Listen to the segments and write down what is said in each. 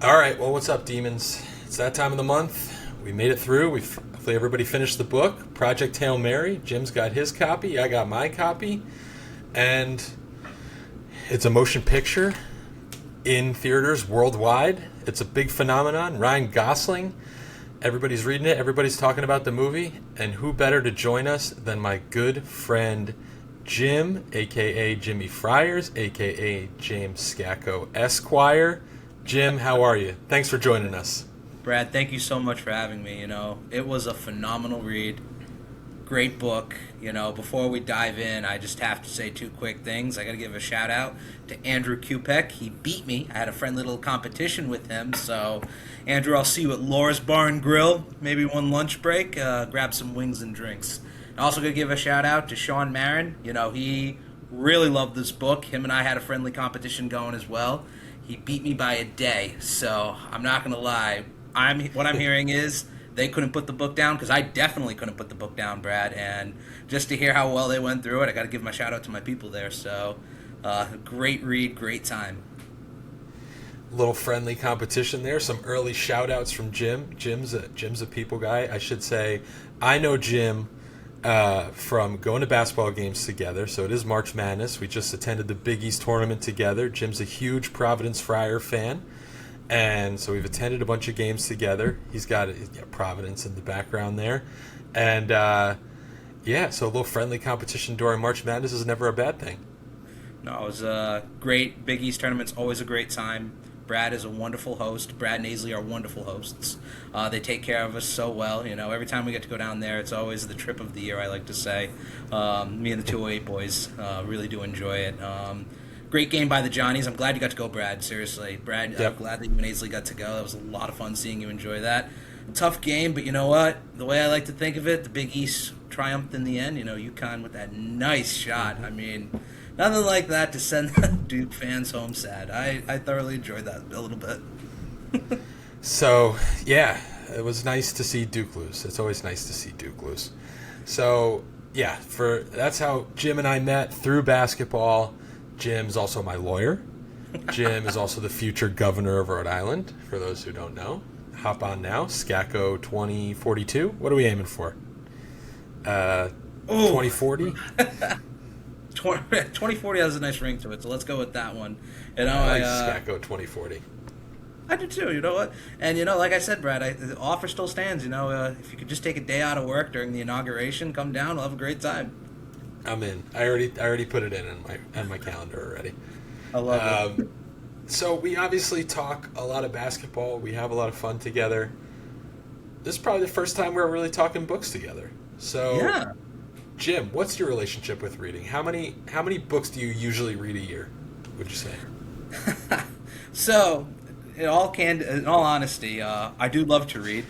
All right, well, what's up, demons? It's that time of the month. We made it through. Hopefully everybody finished the book. Project Hail Mary. Jim's got his copy. I got my copy. And it's a motion picture in theaters worldwide. It's a big phenomenon. Ryan Gosling. Everybody's reading it. Everybody's talking about the movie. And who better to join us than my good friend Jim, a.k.a. Jimmy Friars, a.k.a. James Scacco Esquire. Jim, how are you? Thanks for joining us. Brad, thank you so much for having me. It was a phenomenal read. Great book. Before we dive in, I just have to say two quick things. I got to give a shout out to Andrew Kupek. He beat me. I had a friendly little competition with him. So, Andrew, I'll see you at Laura's Bar and Grill. Maybe one lunch break. Grab some wings and drinks. I also got to give a shout out to Sean Marin. He really loved this book. Him and I had a friendly competition going as well. He beat me by a day, so I'm not going to lie. What I'm hearing is they couldn't put the book down, because I definitely couldn't put the book down, Brad. And just to hear how well they went through it, I got to give my shout out to my people there. So, great read, great time. Little friendly competition there. Some early shout outs from Jim. Jim's a people guy. I should say, I know Jim from going to basketball games together. So it is March Madness. We just attended the Big East tournament together. Jim's a huge Providence Friar fan. And so we've attended a bunch of games together. He's got Providence in the background there. And so a little friendly competition during March Madness is never a bad thing. No, it was a great Big East tournament's always a great time. Brad is a wonderful host. Brad and Aisley are wonderful hosts. They take care of us so well. Every time we get to go down there, it's always the trip of the year, I like to say. Me and the 208 boys really do enjoy it. Great game by the Johnnies. I'm glad you got to go, Brad. Seriously. Brad, yep. I'm glad that you and Aisley got to go. That was a lot of fun seeing you enjoy that. Tough game, but you know what? The way I like to think of it, the Big East triumphed in the end. UConn with that nice shot. I mean, nothing like that to send the Duke fans home sad. I thoroughly enjoyed that a little bit. So, yeah, it was nice to see Duke lose. It's always nice to see Duke lose. So, yeah, that's how Jim and I met, through basketball. Jim's also my lawyer. Jim is also the future governor of Rhode Island, for those who don't know. Hop on now, Scacco 2042. What are we aiming for? 2040? 2040 has a nice ring to it, so let's go with that one. I like Scacco 2040. I do too, you know what? And, like I said, Brad, the offer still stands. If you could just take a day out of work during the inauguration, come down, we'll have a great time. I'm in. I already put it in my calendar already. I love it. So we obviously talk a lot of basketball. We have a lot of fun together. This is probably the first time we're really talking books together. So, yeah. Jim, what's your relationship with reading? How many books do you usually read a year, would you say? So, in all honesty, I do love to read.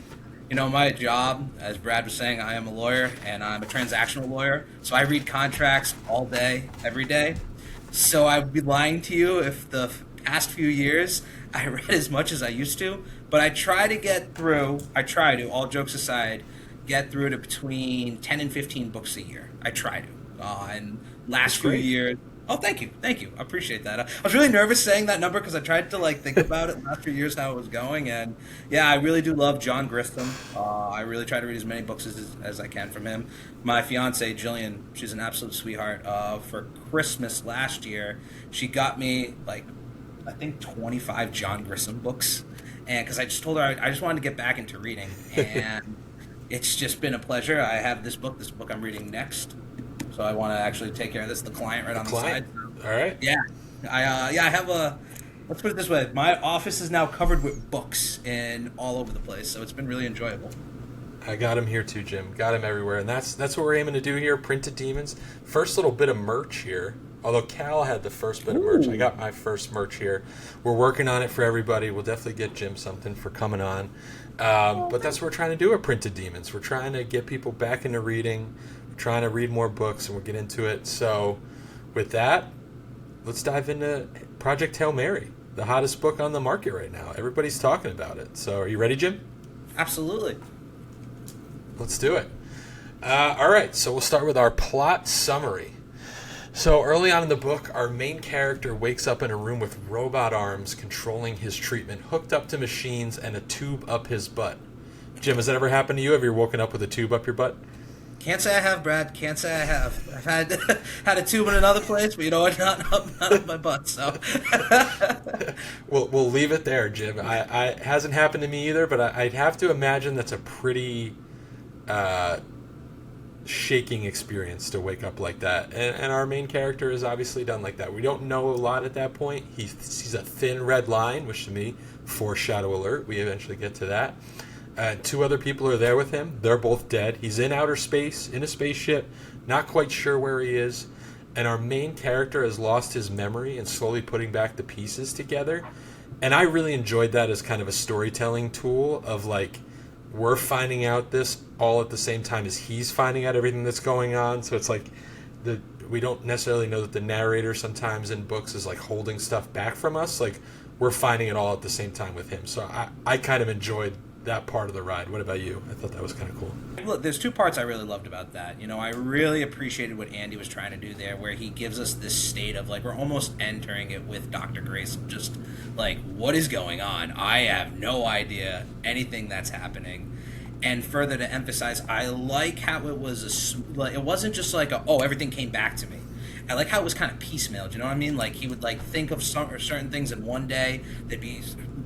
My job, as Brad was saying, I am a lawyer, and I'm a transactional lawyer. So I read contracts all day, every day. So I would be lying to you if the past few years I read as much as I used to. But I try to, all jokes aside, get through to between 10 and 15 books a year. I try to. And last few years... Oh, thank you. I appreciate that. I was really nervous saying that number because I tried to think about it last few years how it was going, and yeah, I really do love John Grisham. I really try to read as many books as I can from him. My fiance Jillian, she's an absolute sweetheart. For Christmas last year, she got me I think 25 John Grisham books, and because I just told her I just wanted to get back into reading, and it's just been a pleasure. I have this book I'm reading next. So I want to actually take care of this. The client right on the side. All right. Yeah. I have let's put it this way. My office is now covered with books and all over the place. So it's been really enjoyable. I got him here too, Jim. Got him everywhere. And that's what we're aiming to do here. Printed Demons. First little bit of merch here. Although Cal had the first bit of merch. I got my first merch here. We're working on it for everybody. We'll definitely get Jim something for coming on. But that's what we're trying to do at Printed Demons. We're trying to get people back into reading. Trying to read more books, and we'll get into it. So with that, let's dive into Project Hail Mary, the hottest book on the market right now. Everybody's talking about it. So are you ready, Jim? Absolutely. Let's do it. All right, so we'll start with our plot summary. So early on in the book, our main character wakes up in a room with robot arms controlling his treatment, hooked up to machines and a tube up his butt. Jim, has that ever happened to you? Have you woken up with a tube up your butt? Can't say I have, Brad. Can't say I have. I've had had a tube in another place, but you know what? Not up my butt. So We'll leave it there, Jim. I it hasn't happened to me either, but I'd have to imagine that's a pretty shaking experience to wake up like that. And our main character is obviously done like that. We don't know a lot at that point. He sees a thin red line, which to me, foreshadow alert. We eventually get to that. Two other people are there with him. They're both dead. He's in outer space, in a spaceship, not quite sure where he is. And our main character has lost his memory and slowly putting back the pieces together. And I really enjoyed that as kind of a storytelling tool of like, we're finding out this all at the same time as he's finding out everything that's going on. So it's like we don't necessarily know that the narrator sometimes in books is like holding stuff back from us. Like we're finding it all at the same time with him. So I kind of enjoyed that part of the ride. What about you? I thought that was kind of cool. look, there's two parts I really loved about that. I really appreciated what Andy was trying to do there, where he gives us this state of like we're almost entering it with Dr. Grace, just like what is going on. I have no idea anything that's happening. And further to emphasize, I like how it was it wasn't just like everything came back to me. I like how it was kind of piecemeal. Do you know what I mean? Like he would like think of certain things in one day. There'd be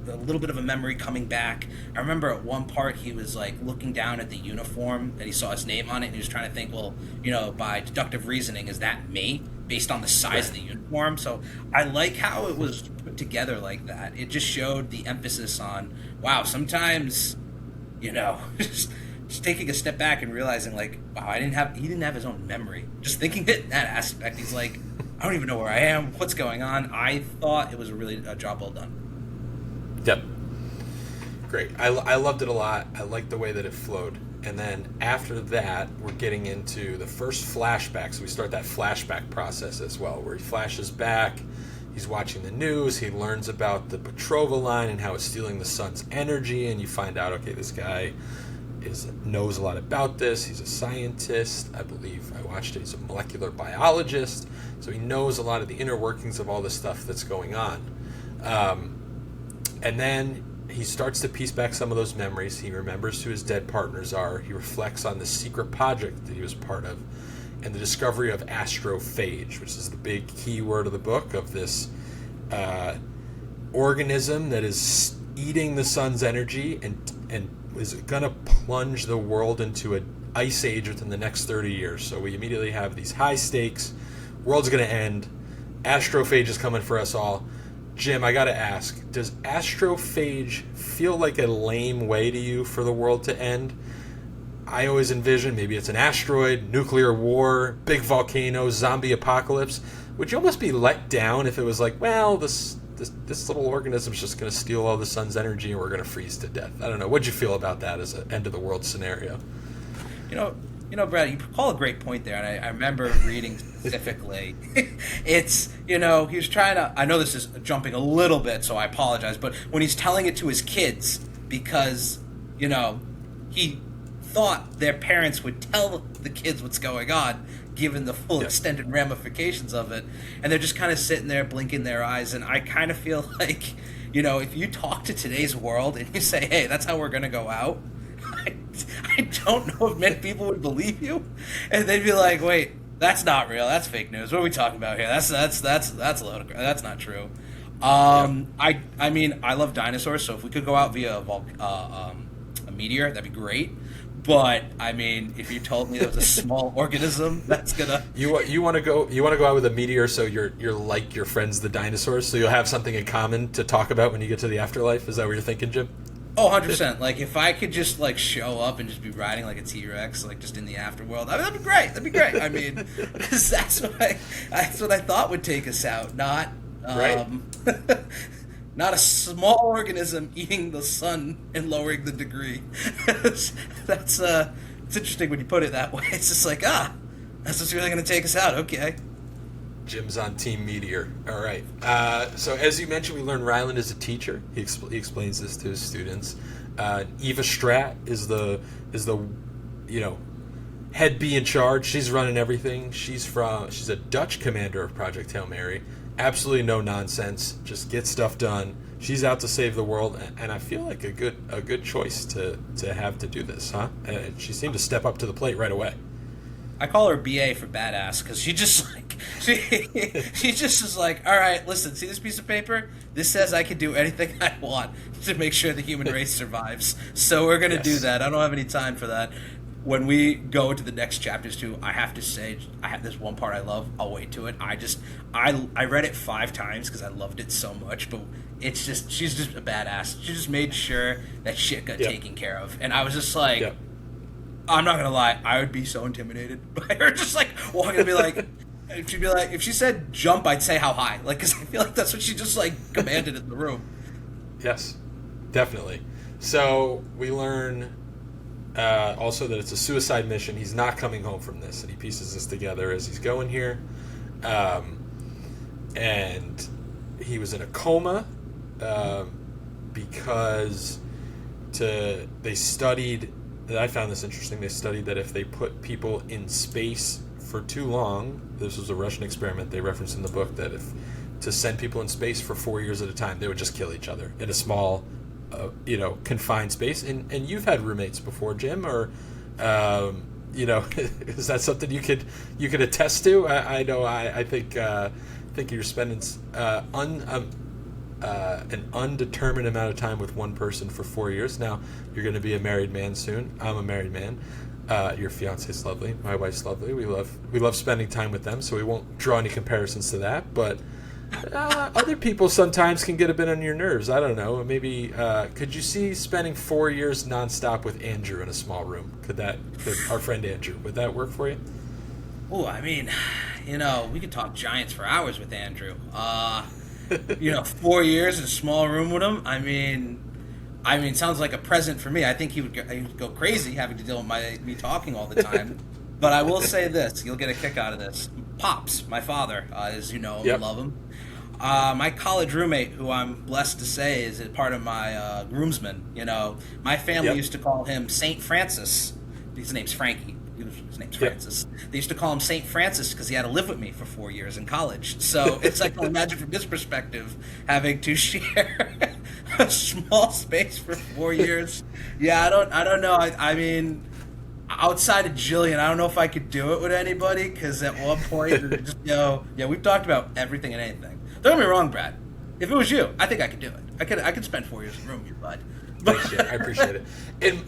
a little bit of a memory coming back. I remember at one part he was like looking down at the uniform and he saw his name on it and he was trying to think, well, by deductive reasoning, is that me based on the size of the uniform? So I like how it was put together like that. It just showed the emphasis on, wow, sometimes, just taking a step back and realizing like, wow, he didn't have his own memory. Just thinking it in that aspect, he's like, I don't even know where I am, what's going on. I thought it was a job well done. Yep. Great. I loved it a lot. I liked the way that it flowed. And then after that, we're getting into the first flashback. So we start that flashback process as well, where he flashes back. He's watching the news. He learns about the Petrova line and how it's stealing the sun's energy. And you find out, okay, this guy knows a lot about this. He's a scientist. I believe I watched it. He's a molecular biologist. So he knows a lot of the inner workings of all the stuff that's going on. And then he starts to piece back some of those memories. He remembers who his dead partners are. He reflects on the secret project that he was part of and the discovery of astrophage, which is the big key word of the book, of this organism that is eating the sun's energy and is going to plunge the world into an ice age within the next 30 years. So we immediately have these high stakes. World's going to end. Astrophage is coming for us all. Jim, I got to ask, does astrophage feel like a lame way to you for the world to end? I always envision maybe it's an asteroid, nuclear war, big volcano, zombie apocalypse. Would you almost be let down if it was like, well, this little organism is just going to steal all the sun's energy and we're going to freeze to death? I don't know. What'd you feel about that as an end of the world scenario? Brad, you call a great point there, and I remember reading specifically. It's, he was trying to, I know this is jumping a little bit, so I apologize, but when he's telling it to his kids, because, he thought their parents would tell the kids what's going on, given the full extended ramifications of it, and they're just kind of sitting there blinking their eyes, and I kind of feel like, if you talk to today's world and you say, hey, that's how we're going to go out, I don't know if many people would believe you, and they'd be like, "Wait, that's not real. That's fake news. What are we talking about here? That's a load of crap. That's not true." I mean, I love dinosaurs, so if we could go out via a meteor, that'd be great. But I mean, if you told me there was a small organism that's gonna you want to go out with a meteor, so you're like your friends the dinosaurs, so you'll have something in common to talk about when you get to the afterlife. Is that what you're thinking, Jim? Oh, 100%. Like, if I could just, like, show up and just be riding like a T-Rex, like, just in the afterworld, I mean, that'd be great. That'd be great. I mean, 'cause that's what I thought would take us out, not not a small organism eating the sun and lowering the degree. It's interesting when you put it that way. It's just like, that's what's really going to take us out. Okay. Jim's on Team Meteor. All right. So as you mentioned, we learned Ryland is a teacher. He explains this to his students. Eva Stratt is the head bee in charge. She's running everything. She's a Dutch commander of Project Hail Mary. Absolutely no nonsense. Just get stuff done. She's out to save the world, and I feel like a good choice to have to do this, huh? And she seemed to step up to the plate right away. I call her BA for badass because she just like she just is like, all right, listen, see this piece of paper? This says I can do anything I want to make sure the human race survives. So we're gonna do that. I don't have any time for that. When we go into the next chapters too, I have to say I have this one part I love. I'll wait to it. I read it 5 times because I loved it so much, but it's just she's just a badass. She just made sure that shit got taken care of, and I was just like. I'm not gonna lie, I would be so intimidated by her just like walking and be like, she'd be like, if she said jump, I'd say how high, like, because I feel like that's what she just like commanded in the room. Yes, definitely. So we learn also that it's a suicide mission. He's not coming home from this, and he pieces this together as he's going here. And he was in a coma because they studied. I found this interesting. They studied that if they put people in space for too long, this was a Russian experiment they referenced in the book, that if to send people in space for 4 years at a time, they would just kill each other in a small, confined space. And you've had roommates before, Jim, or is that something you could attest to? I know. I think you're spending an undetermined amount of time with one person for 4 years. Now, you're going to be a married man soon. I'm a married man. Your fiance's lovely. My wife's lovely. We love spending time with them, so we won't draw any comparisons to that. But other people sometimes can get a bit on your nerves. I don't know. Maybe could you see spending 4 years nonstop with Andrew in a small room? Could our friend Andrew, would that work for you? Oh, I mean, we could talk Giants for hours with Andrew. 4 years in a small room with him. I mean, sounds like a present for me. I think he would go crazy having to deal with me talking all the time. But I will say this: you'll get a kick out of this. Pops, my father, as you know, I love him. My college roommate, who I'm blessed to say is a part of my groomsmen. My family used to call him Saint Francis. His name's Frankie. His name's Francis. They used to call him St. Francis because he had to live with me for 4 years in college. So it's like, imagine from his perspective, having to share a small space for 4 years. Yeah, I don't know. I mean, outside of Jillian, I don't know if I could do it with anybody because at one point, we've talked about everything and anything. Don't get me wrong, Brad. If it was you, I think I could do it. I could spend 4 years in a room with you, bud. Thanks, Jim. I appreciate it.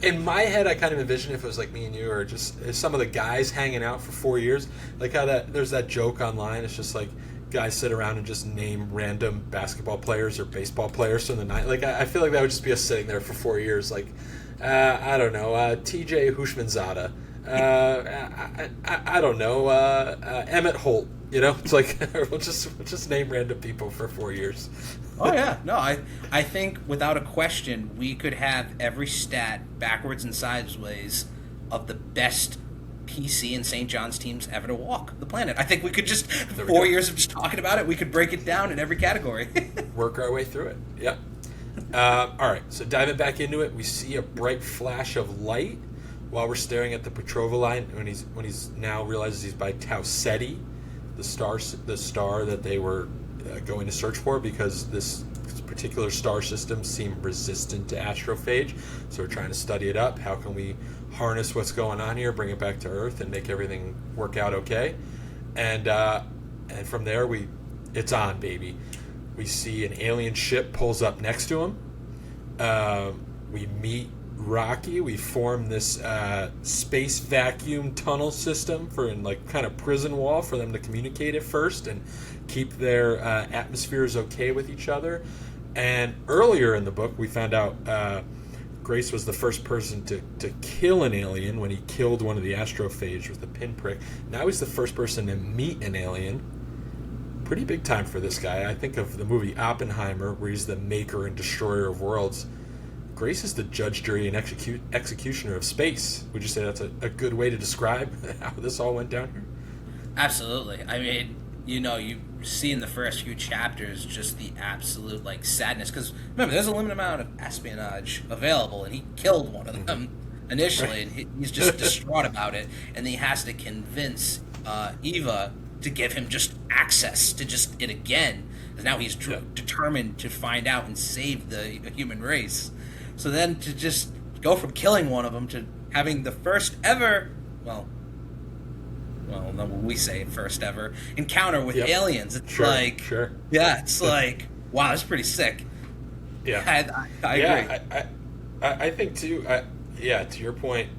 In my head, I kind of envision if it was like me and you, or just some of the guys hanging out for 4 years, like how there's that joke online. It's just like guys sit around and just name random basketball players or baseball players from the night. Like I feel like that would just be us sitting there for 4 years. Like I don't know, T.J. Hushmanzada. I don't know, Emmett Holt. It's like we'll just name random people for 4 years. Oh yeah, no, I think without a question we could have every stat backwards and sideways of the best PC and St. John's teams ever to walk the planet. I think we could just 4 years of just talking about it. We could break it down in every category. Work our way through it. Yeah. All right. So diving back into it, we see a bright flash of light while we're staring at the Petrova line when he's now realizes he's by Tau Ceti, the star that they were going to search for, because this particular star system seemed resistant to astrophage. So we're trying to study it up. How can we harness what's going on here, bring it back to Earth, and make everything work out okay? And from there, it's on, baby. We see an alien ship pulls up next to him. We meet Rocky. We form this space vacuum tunnel system for kind of prison wall for them to communicate at first and keep their atmospheres okay with each other. And earlier in the book, we found out Grace was the first person to kill an alien when he killed one of the astrophage with a pinprick. Now he's the first person to meet an alien. Pretty big time for this guy. I think of the movie Oppenheimer, where he's the maker and destroyer of worlds. Grace is the judge, jury, and executioner of space. Would you say that's a good way to describe how this all went down here? Absolutely. I mean, you see in the first few chapters just the absolute sadness, because remember, there's a limited amount of espionage available, and he killed one of them. initially, Right. and he's just distraught about it, and then he has to convince Eva to give him just access to just it again. And now he's Yeah. determined to find out and save the human race. So then to just go from killing one of them to having the first ever, no, we say first ever encounter with Yep. aliens. It's Sure, like, sure. yeah, it's like, wow, that's pretty sick. Yeah. I agree. Yeah, I think too. To your point,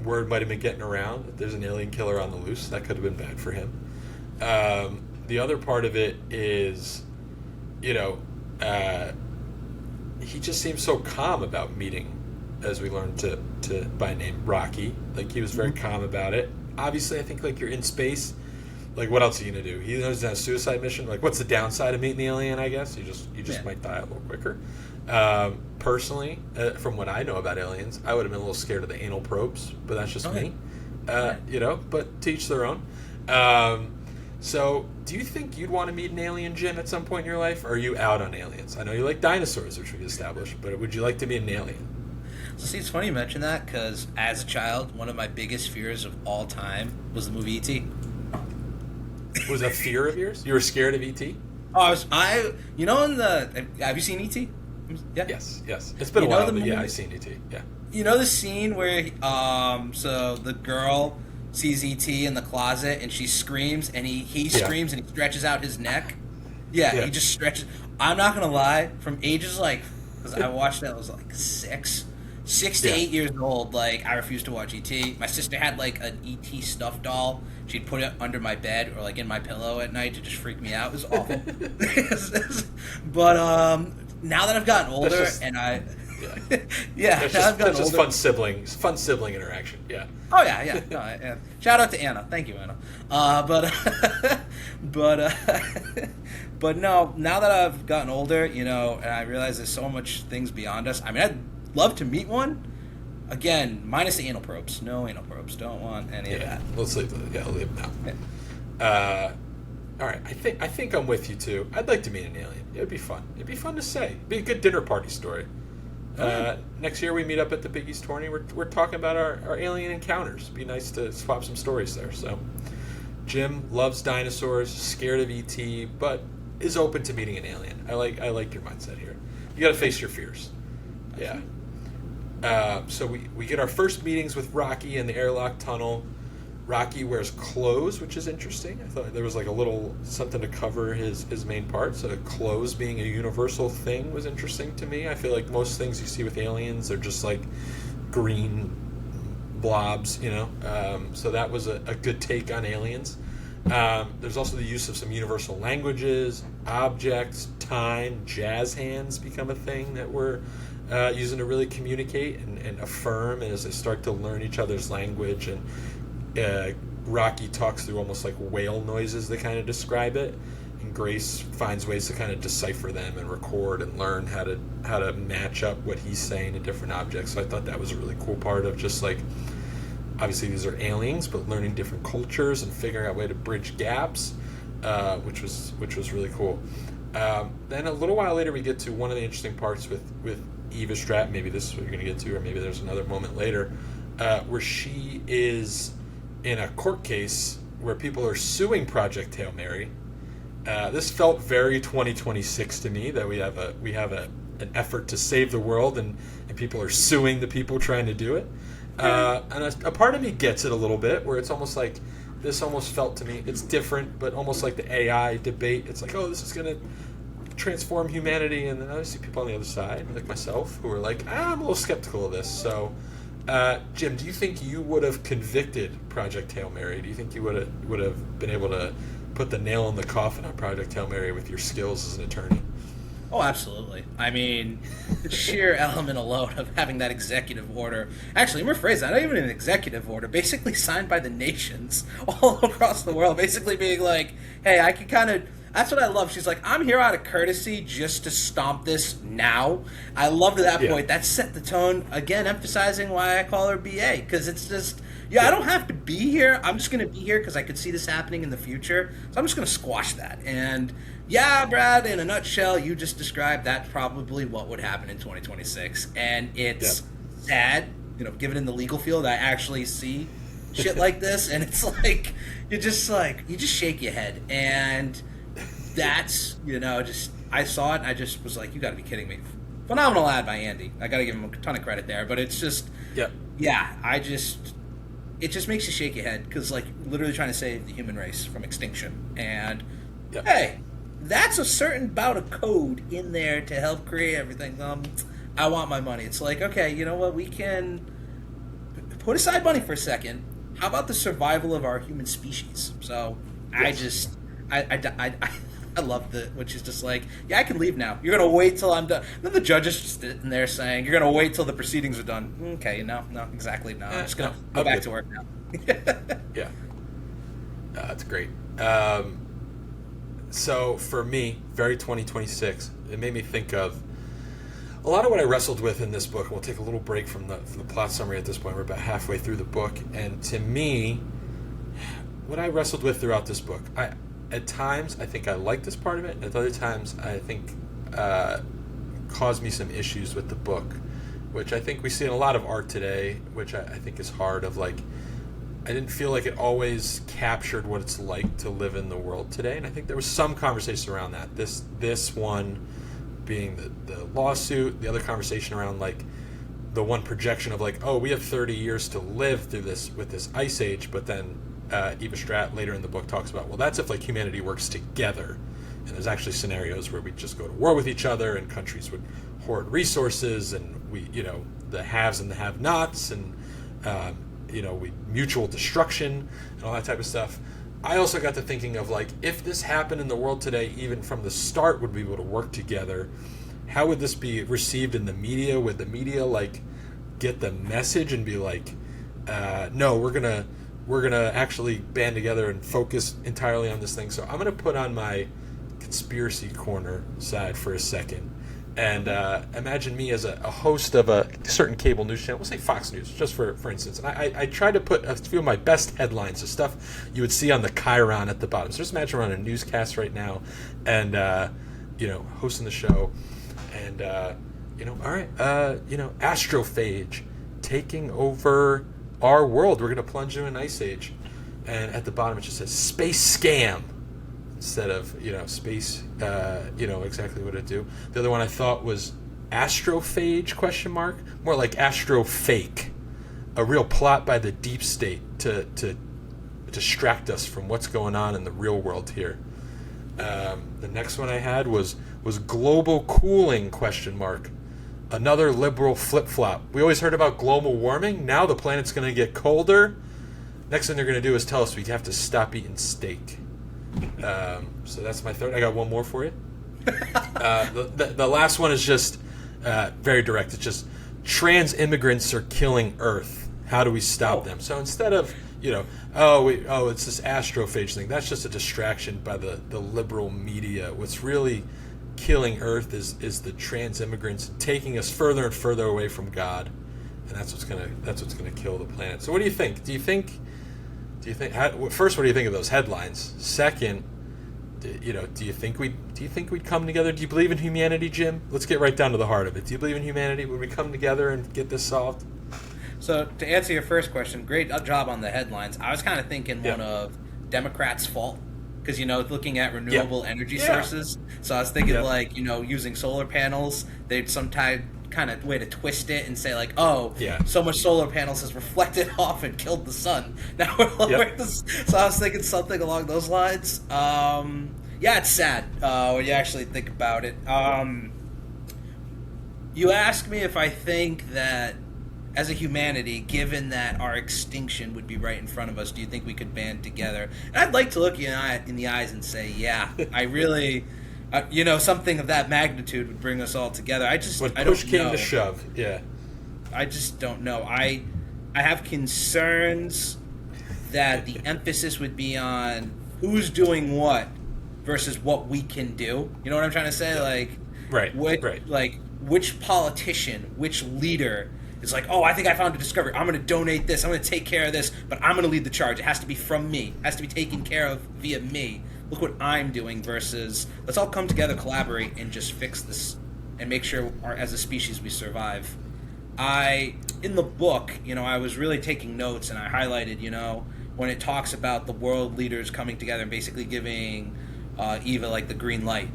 word might have been getting around that there's an alien killer on the loose. That could have been bad for him. The other part of it is, he just seems so calm about meeting, as we learned to by name Rocky. Like he was very calm about it. Obviously, I think like you're in space. Like what else are you gonna do? He knows he's on a suicide mission. Like what's the downside of meeting the alien? I guess you just might die a little quicker. Personally, from what I know about aliens, I would have been a little scared of the anal probes, but that's just me. But to each their own. So, do you think you'd want to meet an alien, Jim, at some point in your life? Or are you out on aliens? I know you like dinosaurs, which we established, but would you like to meet an alien? So see, it's funny you mention that because as a child, one of my biggest fears of all time was the movie E.T. Was a fear of yours? You were scared of E.T.? Have you seen E.T.? Yeah. Yes. It's been a while, but yeah, I've seen E.T. Yeah. You know the scene where, so the girl sees E.T. in the closet and she screams and he screams and he stretches out his neck? Yeah, he just stretches. I'm not going to lie, from ages because I watched that, I was like 6 to 8 years old, I refused to watch E.T. My sister had an E.T. stuffed doll. She'd put it under my bed or in my pillow at night to just freak me out. It was awful. But now that I've gotten older That's just fun sibling interaction. Yeah. Oh yeah. No, shout out to Anna. Thank you, Anna. But no. Now that I've gotten older, and I realize there's so much things beyond us. I mean, I'd love to meet one. Again, minus the anal probes. No anal probes. Don't want any of that. Let's leave. I'll leave now. Yeah. All right. I think I'm with you too. I'd like to meet an alien. It'd be fun. It'd be fun to say. It'd be a good dinner party story. Next year we meet up at the Big East tourney. We're talking about our alien encounters. It'd be nice to swap some stories there. So, Jim loves dinosaurs, scared of ET, but is open to meeting an alien. I like your mindset here. You got to face your fears. Yeah. So we get our first meetings with Rocky in the airlock tunnel. Rocky wears clothes, which is interesting. I thought there was a little something to cover his main part. So clothes being a universal thing was interesting to me. I feel like most things you see with aliens are just green blobs, So that was a good take on aliens. There's also the use of some universal languages, objects, time, jazz hands become a thing that we're using to really communicate and affirm as they start to learn each other's language. And Rocky talks through almost whale noises that kind of describe it, and Grace finds ways to kind of decipher them and record and learn how to match up what he's saying to different objects. So I thought that was a really cool part of just obviously these are aliens, but learning different cultures and figuring out a way to bridge gaps, which was really cool. Then a little while later we get to one of the interesting parts with Eva Stratton. Maybe this is what you're going to get to, or maybe there's another moment later where she is in a court case where people are suing Project Hail Mary. This felt very 2026 to me, that we have an effort to save the world and people are suing the people trying to do it. And a part of me gets it a little bit, where it's almost this almost felt to me, it's different, but almost like the AI debate. It's this is going to transform humanity, and then I see people on the other side, like myself, who are I'm a little skeptical of this. So, Jim, do you think you would have convicted Project Hail Mary? Do you think you would have been able to put the nail in the coffin on Project Hail Mary with your skills as an attorney? Oh, absolutely. I mean, the sheer element alone of having that executive order. Actually, let me rephrase that. Not even an executive order, basically signed by the nations all across the world, basically being hey, I can kind of... That's what I love. She's I'm here out of courtesy just to stomp this now. I loved that point. That set the tone, again, emphasizing why I call her BA, because it's just... I don't have to be here. I'm just going to be here because I could see this happening in the future. So I'm just going to squash that. And Brad, in a nutshell, you just described that's probably what would happen in 2026. And it's sad given in the legal field, I actually see shit like this, and it's like you just shake your head, and that's just I saw it, and I just was like, you got to be kidding me. Phenomenal ad by Andy. I got to give him a ton of credit there, but it's just it just makes you shake your head because like literally trying to save the human race from extinction, and hey, that's a certain bout of code in there to help create everything. I want my money. It's like, okay, you know what? We can put aside money for a second. How about the survival of our human species? So yes. I love which is just like, yeah, I can leave now. You're going to wait till I'm done. Then the judge is just sitting there saying, you're going to wait till the proceedings are done. Okay, no, exactly. No, I'm just going to go back to work now. Yeah. That's great. So for me, very 2026, it made me think of a lot of what I wrestled with in this book. And we'll take a little break from the plot summary at this point. We're about halfway through the book. And to me, what I wrestled with throughout this book, at times I think I like this part of it. At other times I think caused me some issues with the book, which I think we see in a lot of art today, which I think is hard of like, I didn't feel like it always captured what it's like to live in the world today. And I think there was some conversation around that. This one being the lawsuit, the other conversation around like the one projection of like, oh, we have 30 years to live through this with this ice age. But then Eva Stratt later in the book talks about, well, that's if like humanity works together. And there's actually scenarios where we just go to war with each other and countries would hoard resources and we, the haves and the have-nots and, we mutual destruction and all that type of stuff. I also got to thinking of like, if this happened in the world today, even from the start, would we be able to work together? How would this be received in the media? Would the media like get the message and be like, no, we're gonna actually band together and focus entirely on this thing? So I'm gonna put on my conspiracy corner side for a second. And imagine me as a host of a certain cable news channel. We'll say Fox News, just for instance. And I tried to put a few of my best headlines, the stuff you would see on the chyron at the bottom. So just imagine we're on a newscast right now and, hosting the show. And, all right, astrophage taking over our world. We're going to plunge into an ice age. And at the bottom it just says space scam. Instead of, space, exactly what it do. The other one I thought was astrophage, ? More like astrofake. A real plot by the deep state to distract us from what's going on in the real world here. The next one I had was global cooling, ? Another liberal flip-flop. We always heard about global warming. Now the planet's going to get colder. Next thing they're going to do is tell us we have to stop eating steak. So that's my third. I got one more for you. The last one is just very direct. It's just trans immigrants are killing Earth. How do we stop them? So instead of it's this astrophage thing. That's just a distraction by the liberal media. What's really killing Earth is the trans immigrants taking us further and further away from God, and that's what's gonna kill the planet. So what do you think? Do you think first, what do you think of those headlines? Second, do you think we'd come together? Do you believe in humanity, Jim? Let's get right down to the heart of it. Do you believe in humanity? Would we come together and get this solved? So to answer your first question, great job on the headlines. I was kind of thinking one of Democrats' fault because looking at renewable energy sources. So I was thinking using solar panels. They'd sometimes kind of way to twist it and say like, so much solar panels has reflected off and killed the sun. Now so I was thinking something along those lines. It's sad when you actually think about it. You asked me if I think that as a humanity, given that our extinction would be right in front of us, do you think we could band together? And I'd like to look you in the eyes and say, yeah, I really... something of that magnitude would bring us all together. I don't know. Push came to shove, yeah. I just don't know. I have concerns that the emphasis would be on who's doing what versus what we can do. You know what I'm trying to say? Yeah. Like, which politician, which leader is like, I think I found a discovery. I'm going to donate this. I'm going to take care of this, but I'm going to lead the charge. It has to be from me. It has to be taken care of via me. Look what I'm doing versus let's all come together, collaborate, and just fix this and make sure as a species we survive. I in the book, I was really taking notes, and I highlighted, when it talks about the world leaders coming together and basically giving Eva like the green light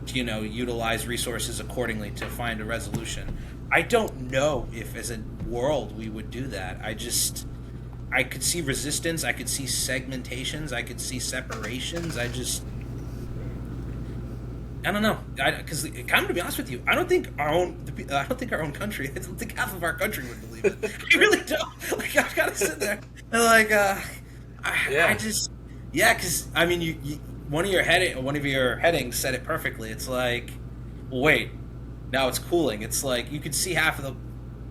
to, utilize resources accordingly to find a resolution. I don't know if as a world we would do that. I could see resistance, I could see segmentations, I could see separations. I don't know, because kind of, to be honest with you, I don't think our own country. I don't think half of our country would believe it. I really don't. Like, I've got to sit there and because I mean, you one of your headings said it perfectly. It's like, well, wait, now it's cooling. It's like you could see half of the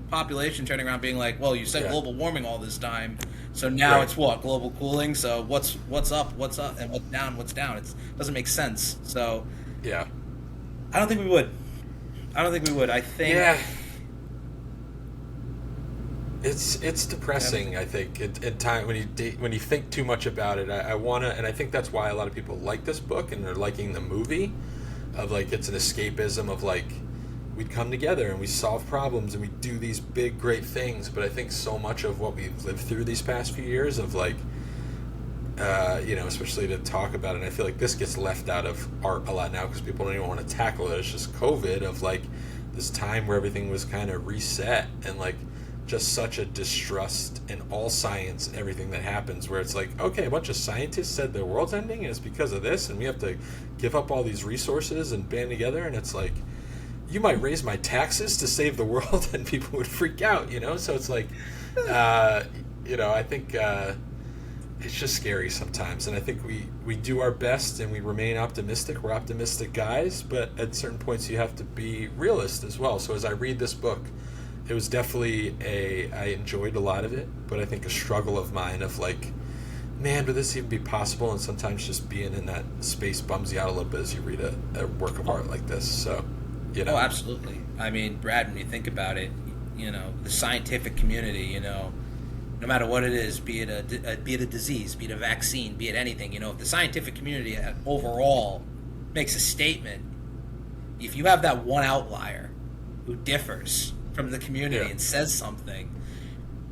population turning around being like, well, you said global warming all this time, so now it's what, global cooling? So what's up, and what's down? It doesn't make sense. So yeah, I don't think we would. I think it's depressing. I think at time when you think too much about it. I wanna, and I think that's why a lot of people like this book and they're liking the movie, of like it's an escapism of like we'd come together and we solve problems and we do these big great things. But I think so much of what we've lived through these past few years of like especially to talk about it, and I feel like this gets left out of art a lot now because people don't even want to tackle it. It's just COVID, of like this time where everything was kind of reset, and like just such a distrust in all science and everything that happens, where it's like, okay, a bunch of scientists said the world's ending and it's because of this, and we have to give up all these resources and band together. And it's like, you might raise my taxes to save the world and people would freak out, so it's like I think it's just scary sometimes. And I think we do our best and we remain optimistic. We're optimistic guys, but at certain points you have to be realist as well. So as I read this book, it was definitely I enjoyed a lot of it, but I think a struggle of mine of like, man, would this even be possible? And sometimes just being in that space bums you out a little bit as you read a work of art like this. So, Oh, absolutely. I mean, Brad, when you think about it, the scientific community, no matter what it is, be it a disease, be it a vaccine, be it anything, if the scientific community overall makes a statement, if you have that one outlier who differs from the community and says something,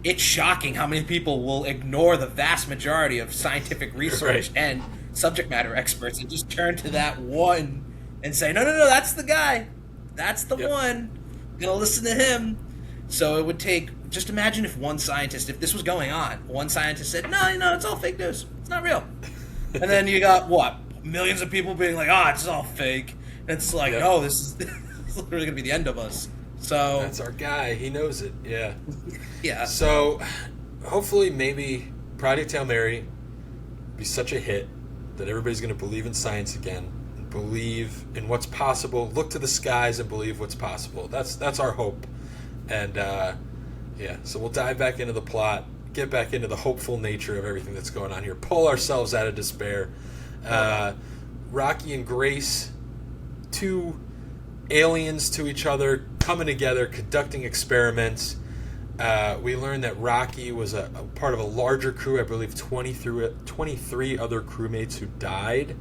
it's shocking how many people will ignore the vast majority of scientific research and subject matter experts and just turn to that one and say, no, that's the guy. That's the one. I'm going to listen to him. So it would take, just imagine if if this was going on, one scientist said, no, it's all fake news. It's not real. And then you got, millions of people being like, it's all fake. And it's like, no, this is literally going to be the end of us. So that's our guy. He knows it. Yeah. Yeah. So hopefully maybe Project Hail Mary be such a hit that everybody's going to believe in science again, and believe in what's possible, look to the skies and believe what's possible. That's our hope. And so we'll dive back into the plot, get back into the hopeful nature of everything that's going on here, pull ourselves out of despair. Rocky and Grace, two aliens to each other, coming together, conducting experiments. We learned that Rocky was a part of a larger crew, I believe 23 other crewmates who died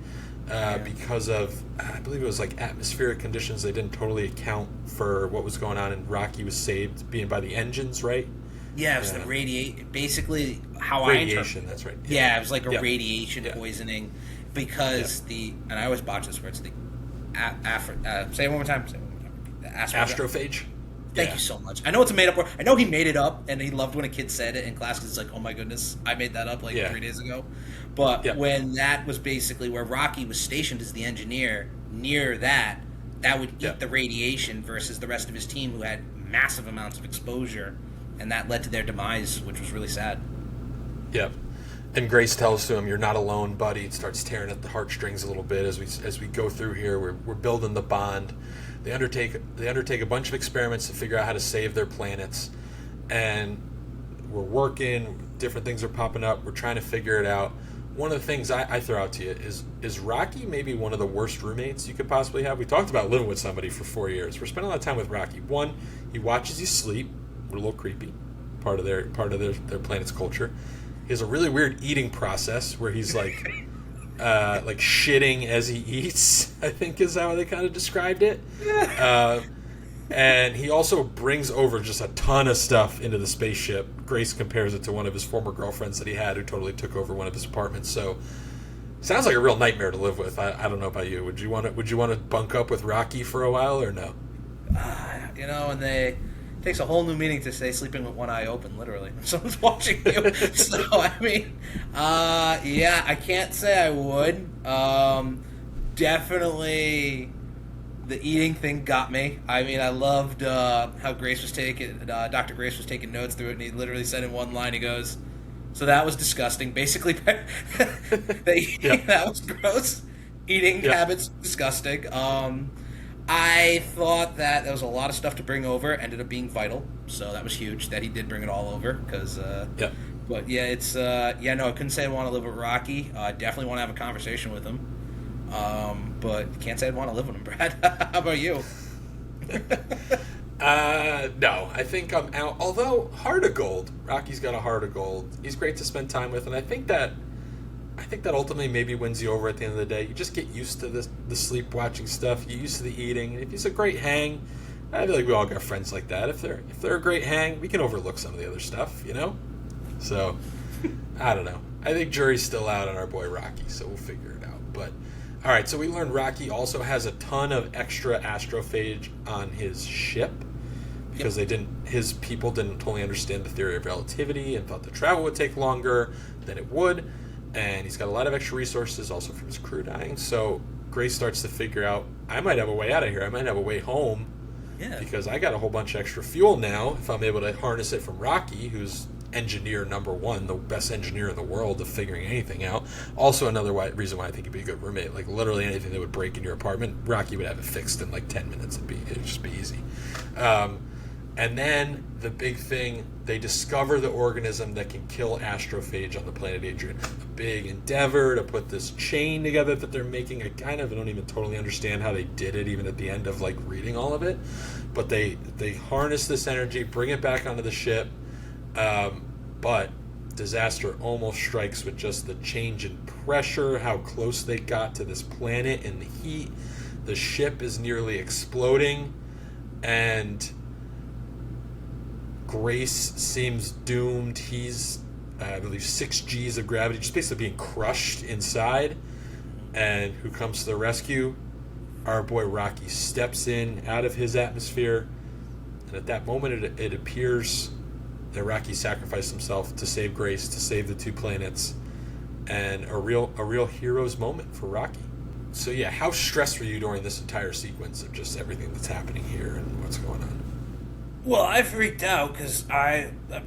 because of, I believe it was like atmospheric conditions. They didn't totally account for what was going on, and Rocky was saved being by the engines, right? Yeah, it was the basically how radiation, that's right. Yeah, it was like a radiation poisoning because and I always botch this word, it's the say it one more time. The astrophage. Thank you so much. I know it's a made up word. I know he made it up, and he loved when a kid said it in class because it's like, oh my goodness, I made that up 3 days ago. But when that was basically where Rocky was stationed as the engineer near that would eat the radiation versus the rest of his team who had massive amounts of exposure, and that led to their demise, which was really sad. Yep. And Grace tells to him, "You're not alone, buddy." It starts tearing at the heartstrings a little bit as we go through here. We're building the bond. They undertake a bunch of experiments to figure out how to save their planets, and we're working. Different things are popping up. We're trying to figure it out. One of the things I throw out to you is Rocky maybe one of the worst roommates you could possibly have? We talked about living with somebody for 4 years. We're spending a lot of time with Rocky. One, he watches you sleep. We're a little creepy. Part of their planet's culture. He has a really weird eating process where he's like shitting as he eats, I think is how they kind of described it. And he also brings over just a ton of stuff into the spaceship. Grace compares it to one of his former girlfriends that he had who totally took over one of his apartments. So sounds like a real nightmare to live with. I don't know about you. Would you want to bunk up with Rocky for a while or no? And it takes a whole new meaning to say sleeping with one eye open, literally. If someone's watching you. So, I can't say I would. Definitely the eating thing got me. I mean, I loved how Grace was taking, Dr. Grace was taking notes through it, and he literally said in one line, he goes, "So that was disgusting." Basically, that was gross. Eating habits, disgusting. I thought that there was a lot of stuff to bring over. Ended up being vital, so that was huge that he did bring it all over. Because, but yeah, it's I couldn't say I want to live with Rocky. Definitely want to have a conversation with him. But can't say I'd want to live with him, Brad. How about you? No, I think I'm out. Although heart of gold, Rocky's got a heart of gold. He's great to spend time with, and I think that ultimately maybe wins you over at the end of the day. You just get used to the sleep watching stuff. You're used to the eating. If he's a great hang, I feel like we all got friends like that. If they're a great hang, we can overlook some of the other stuff, So I don't know. I think jury's still out on our boy Rocky, so we'll figure it out. But all right, so we learned Rocky also has a ton of extra astrophage on his ship because his people didn't totally understand the theory of relativity and thought the travel would take longer than it would. And he's got a lot of extra resources also from his crew dying. So Grace starts to figure out, I might have a way out of here. I might have a way home. Yeah. Because I got a whole bunch of extra fuel now if I'm able to harness it from Rocky, who's engineer number one, the best engineer in the world of figuring anything out. Also another reason why I think he'd be a good roommate. Like literally anything that would break in your apartment, Rocky would have it fixed in like 10 minutes. It'd just be easy. And then the big thing, they discover the organism that can kill astrophage on the planet Adrian. A big endeavor to put this chain together that they're making. I don't even totally understand how they did it, even at the end of like reading all of it. But they harness this energy, bring it back onto the ship. But disaster almost strikes with just the change in pressure, how close they got to this planet and the heat. The ship is nearly exploding, and Grace seems doomed. He's, I believe, 6 Gs of gravity, just basically being crushed inside. And who comes to the rescue? Our boy Rocky steps in out of his atmosphere. And at that moment, it appears that Rocky sacrificed himself to save Grace, to save the 2 planets. And a real hero's moment for Rocky. So yeah, how stressed were you during this entire sequence of just everything that's happening here and what's going on? Well, I freaked out because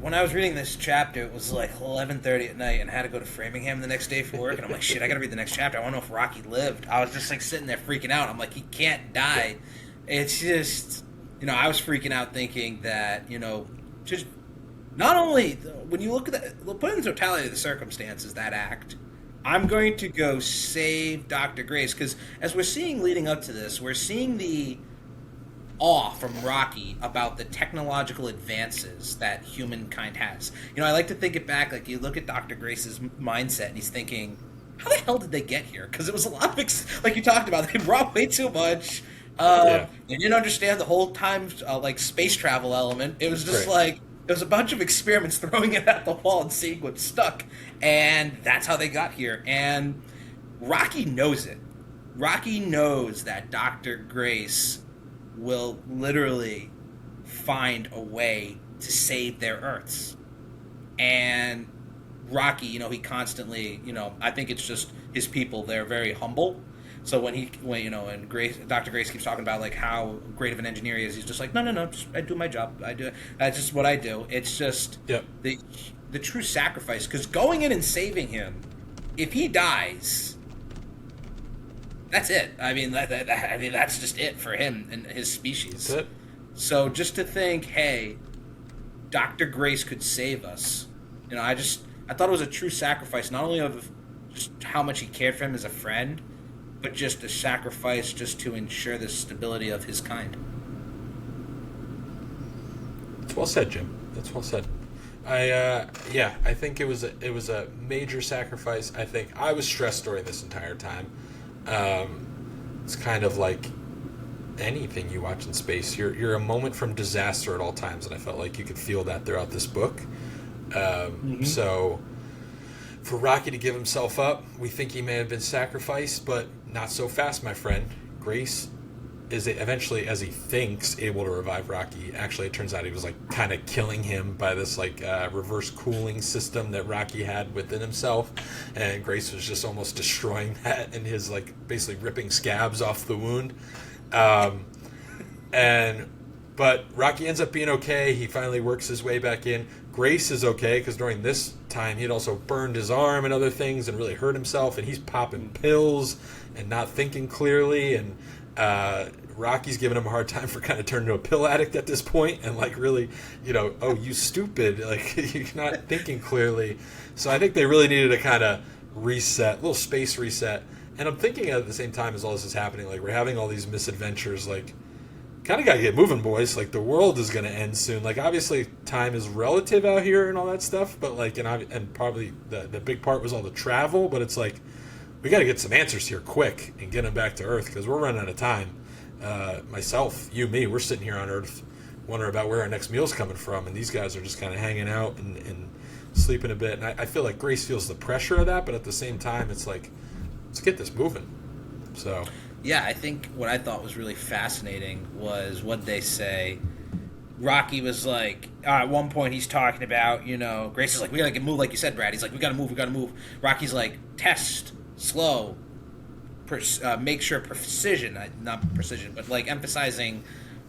when I was reading this chapter, it was like 11:30 at night, and I had to go to Framingham the next day for work, and I'm like, shit, I gotta read the next chapter. I want to know if Rocky lived. I was just like sitting there freaking out. I'm like, he can't die. It's just, I was freaking out thinking that, just not only when you look at that, put in the totality of the circumstances, that act, I'm going to go save Dr. Grace, because as we're seeing leading up to this, we're seeing the awe from Rocky about the technological advances that humankind has. I like to think it back, like you look at Dr. Grace's mindset and he's thinking, how the hell did they get here? Because it was a lot of, like you talked about, they brought way too much. They didn't understand the whole time, space travel element. It was just it was a bunch of experiments throwing it at the wall and seeing what stuck. And that's how they got here. And Rocky knows it. Rocky knows that Dr. Grace will literally find a way to save their Earths. And Rocky, he constantly, I think it's just his people, they're very humble. So when Grace, Dr. Grace keeps talking about like how great of an engineer he is, he's just like, no, I do my job. That's just what I do. It's just the true sacrifice, because going in and saving him, if he dies, that's it. I mean, that's just it for him and his species. That's it. So just to think, hey, Dr. Grace could save us. I thought it was a true sacrifice, not only of just how much he cared for him as a friend, but just a sacrifice just to ensure the stability of his kind. That's well said, Jim. That's well said. I think it was a major sacrifice. I think I was stressed during this entire time. It's kind of like anything you watch in space. You're a moment from disaster at all times, and I felt like you could feel that throughout this book. So for Rocky to give himself up, we think he may have been sacrificed, but not so fast, my friend. Grace is eventually, as he thinks, able to revive Rocky. Actually, it turns out he was like kind of killing him by this like reverse cooling system that Rocky had within himself, and Grace was just almost destroying that and his like basically ripping scabs off the wound. But Rocky ends up being okay. He finally works his way back in. Grace is okay because during this time he'd also burned his arm and other things and really hurt himself, and he's popping pills and not thinking clearly, and Rocky's giving him a hard time for kind of turning into a pill addict at this point, and like really, oh, you stupid, like you're not thinking clearly. So I think they really needed a kind of reset, little space reset. And I'm thinking at the same time as all this is happening, like we're having all these misadventures, like kind of got to get moving, boys. Like the world is going to end soon. Like obviously time is relative out here and all that stuff, but like and probably the big part was all the travel, but it's like we got to get some answers here quick and get them back to Earth because we're running out of time. Myself, you, me, we're sitting here on Earth wondering about where our next meal's coming from, and these guys are just kind of hanging out and sleeping a bit. And I feel like Grace feels the pressure of that, but at the same time, it's like, let's get this moving. So yeah, I think what I thought was really fascinating was what they say. Rocky was like, at one point he's talking about, Grace is like, we gotta get move, like you said, Brad. He's like, we gotta move. Rocky's like, test, slow, make sure precision, not precision, but like emphasizing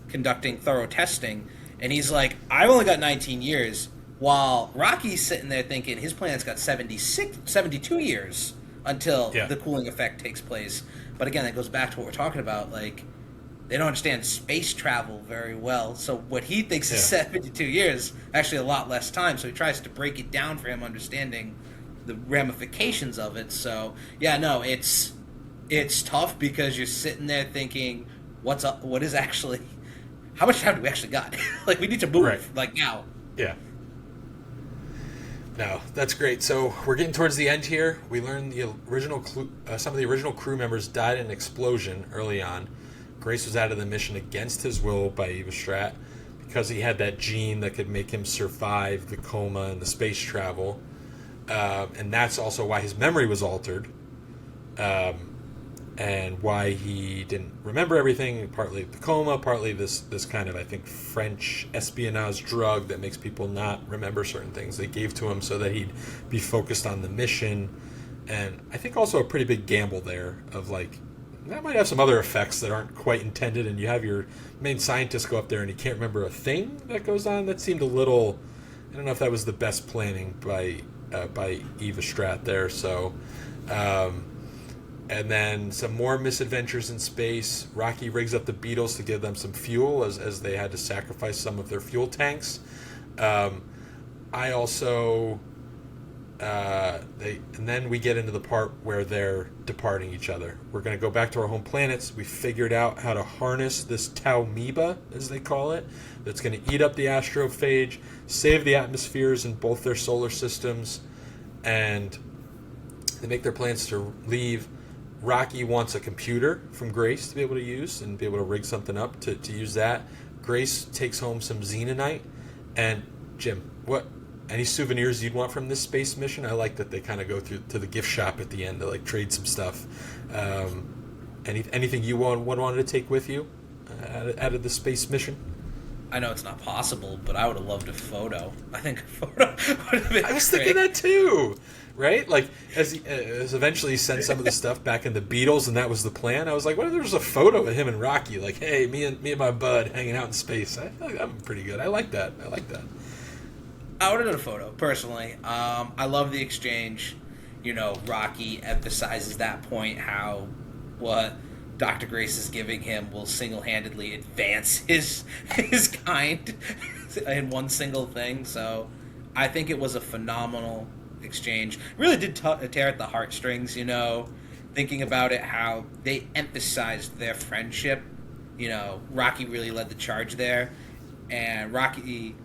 conducting thorough testing. And he's like, I've only got 19 years, while Rocky's sitting there thinking his plan's got 72 years until the cooling effect takes place. But again, that goes back to what we're talking about. Like, they don't understand space travel very well. So what he thinks is 72 years, actually a lot less time. So he tries to break it down for him, understanding the ramifications of it. So yeah, no, it's tough because you're sitting there thinking, what's up? What is actually? How much time do we actually got? Like, we need to move like now. Yeah. No, that's great. So we're getting towards the end here. We learned the original some of the original crew members died in an explosion early on. Grace was out of the mission against his will by Eva Strat because he had that gene that could make him survive the coma and the space travel. And that's also why his memory was altered. And why he didn't remember everything, partly the coma, partly this kind of, I think, French espionage drug that makes people not remember certain things they gave to him so that he'd be focused on the mission. And I think also a pretty big gamble there of like, that might have some other effects that aren't quite intended, and you have your main scientist go up there and he can't remember a thing that goes on. That seemed a little, I don't know if that was the best planning by Eva Strat there, so... and then some more misadventures in space. Rocky rigs up the Beatles to give them some fuel as they had to sacrifice some of their fuel tanks. I also... and then we get into the part where they're departing each other. We're going to go back to our home planets. We figured out how to harness this Taumoeba, as they call it, that's going to eat up the astrophage, save the atmospheres in both their solar systems, and they make their plans to leave. Rocky wants a computer from Grace to be able to use and be able to rig something up to use that. Grace takes home some xenonite. And Jim, what... any souvenirs you'd want from this space mission? I like that they kind of go through to the gift shop at the end to like trade some stuff. Anything you wanted to take with you out of the space mission? I know it's not possible, but I would have loved a photo. I think a photo would have been I was great. thinking that too, right? Like as eventually he sent some of the stuff back in the Beatles, and that was the plan. I was like, what if there was a photo of him and Rocky? Like, hey, me and my bud hanging out in space. I feel like that was pretty good. I like that. I would have done a photo, personally. I love the exchange. Rocky emphasizes that point, how what Dr. Grace is giving him will single-handedly advance his kind in one single thing. So I think it was a phenomenal exchange. Really did tear at the heartstrings, thinking about it, how they emphasized their friendship. Rocky really led the charge there. And Rocky,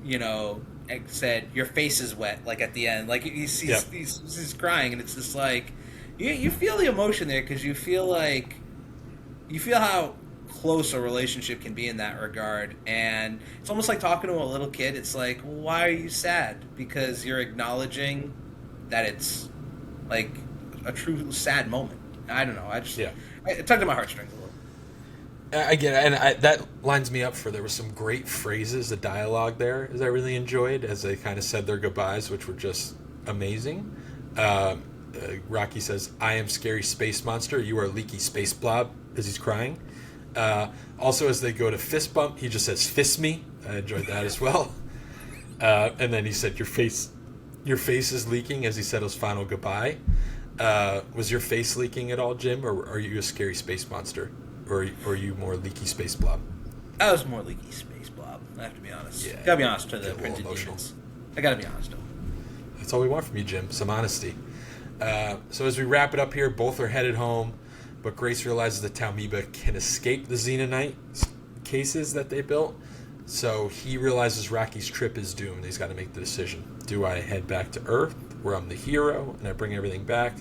said, your face is wet, like at the end. Like he's crying, and it's just like, you feel the emotion there, because you feel how close a relationship can be in that regard. And it's almost like talking to a little kid. It's like, well, why are you sad? Because you're acknowledging that it's like a true sad moment. I don't know. It tugged at my heartstrings a little. I get it, and that lines me up for there was some great phrases, the dialogue there, as I really enjoyed, as they kind of said their goodbyes, which were just amazing. Rocky says, "I am scary space monster. You are leaky space blob," as he's crying. Also, as they go to fist bump, he just says, "Fist me." I enjoyed that as well. And then he said, "Your face is leaking," as he said his final goodbye. Was your face leaking at all, Jim, or are you a scary space monster? Or are you more leaky space blob? I was more leaky space blob. I have to be honest. Yeah, gotta be honest to the printed emotional. I gotta be honest. That's all we want from you, Jim. Some honesty. So as we wrap it up here, both are headed home, but Grace realizes that Talmiba can escape the Xenonite cases that they built. So he realizes Rocky's trip is doomed. He's got to make the decision. Do I head back to Earth, where I'm the hero, and I bring everything back?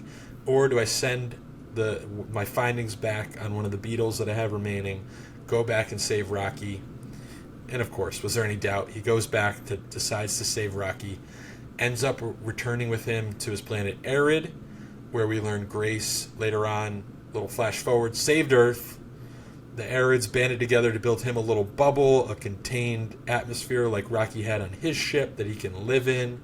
Or do I send my findings back on one of the beetles that I have remaining, go back and save Rocky? And of course, was there any doubt? He goes back, decides to save Rocky, ends up returning with him to his planet Arid, where we learn Grace later on, little flash forward, saved Earth. The Arids banded together to build him a little bubble, a contained atmosphere like Rocky had on his ship that he can live in.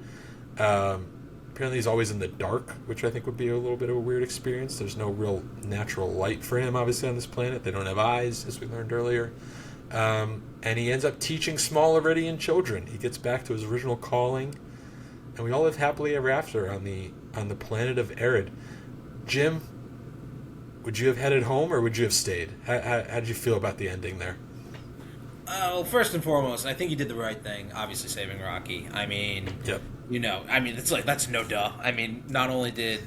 Apparently he's always in the dark, which I think would be a little bit of a weird experience. There's no real natural light for him, obviously, on this planet. They don't have eyes, as we learned earlier. And he ends up teaching small Iridian children. He gets back to his original calling, and we all live happily ever after on the planet of Arid. Jim, would you have headed home, or would you have stayed? How did you feel about the ending there? Well, first and foremost, I think you did the right thing, obviously saving Rocky. I mean, yep. It's like, that's no duh. I mean, not only did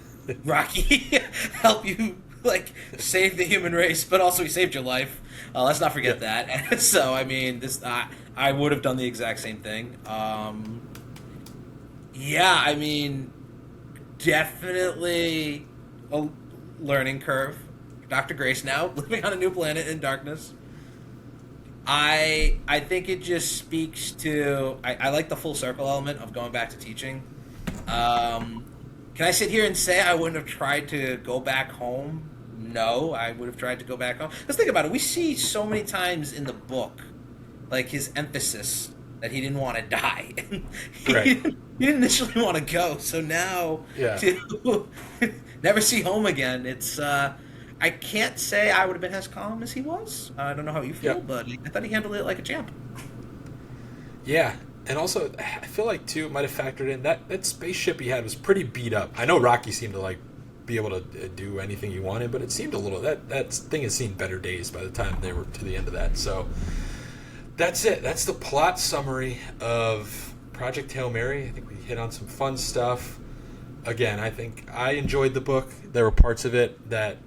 Rocky help you, like, save the human race, but also he saved your life. Let's not forget that. And so, I mean, I would have done the exact same thing. Definitely a learning curve. Dr. Grace now, living on a new planet in darkness. I think it just speaks to... I like the full circle element of going back to teaching. Can I sit here and say I wouldn't have tried to go back home? No, I would have tried to go back home. Let's think about it. We see so many times in the book, like, his emphasis that he didn't want to die. He didn't initially want to go. So now, to never see home again, it's... I can't say I would have been as calm as he was. I don't know how you feel, but I thought he handled it like a champ. Yeah, and also, I feel like, too, it might have factored in that spaceship he had was pretty beat up. I know Rocky seemed to, like, be able to do anything he wanted, but it seemed a little... That thing has seen better days by the time they were to the end of that. So, that's it. That's the plot summary of Project Hail Mary. I think we hit on some fun stuff. Again, I think I enjoyed the book. There were parts of it that...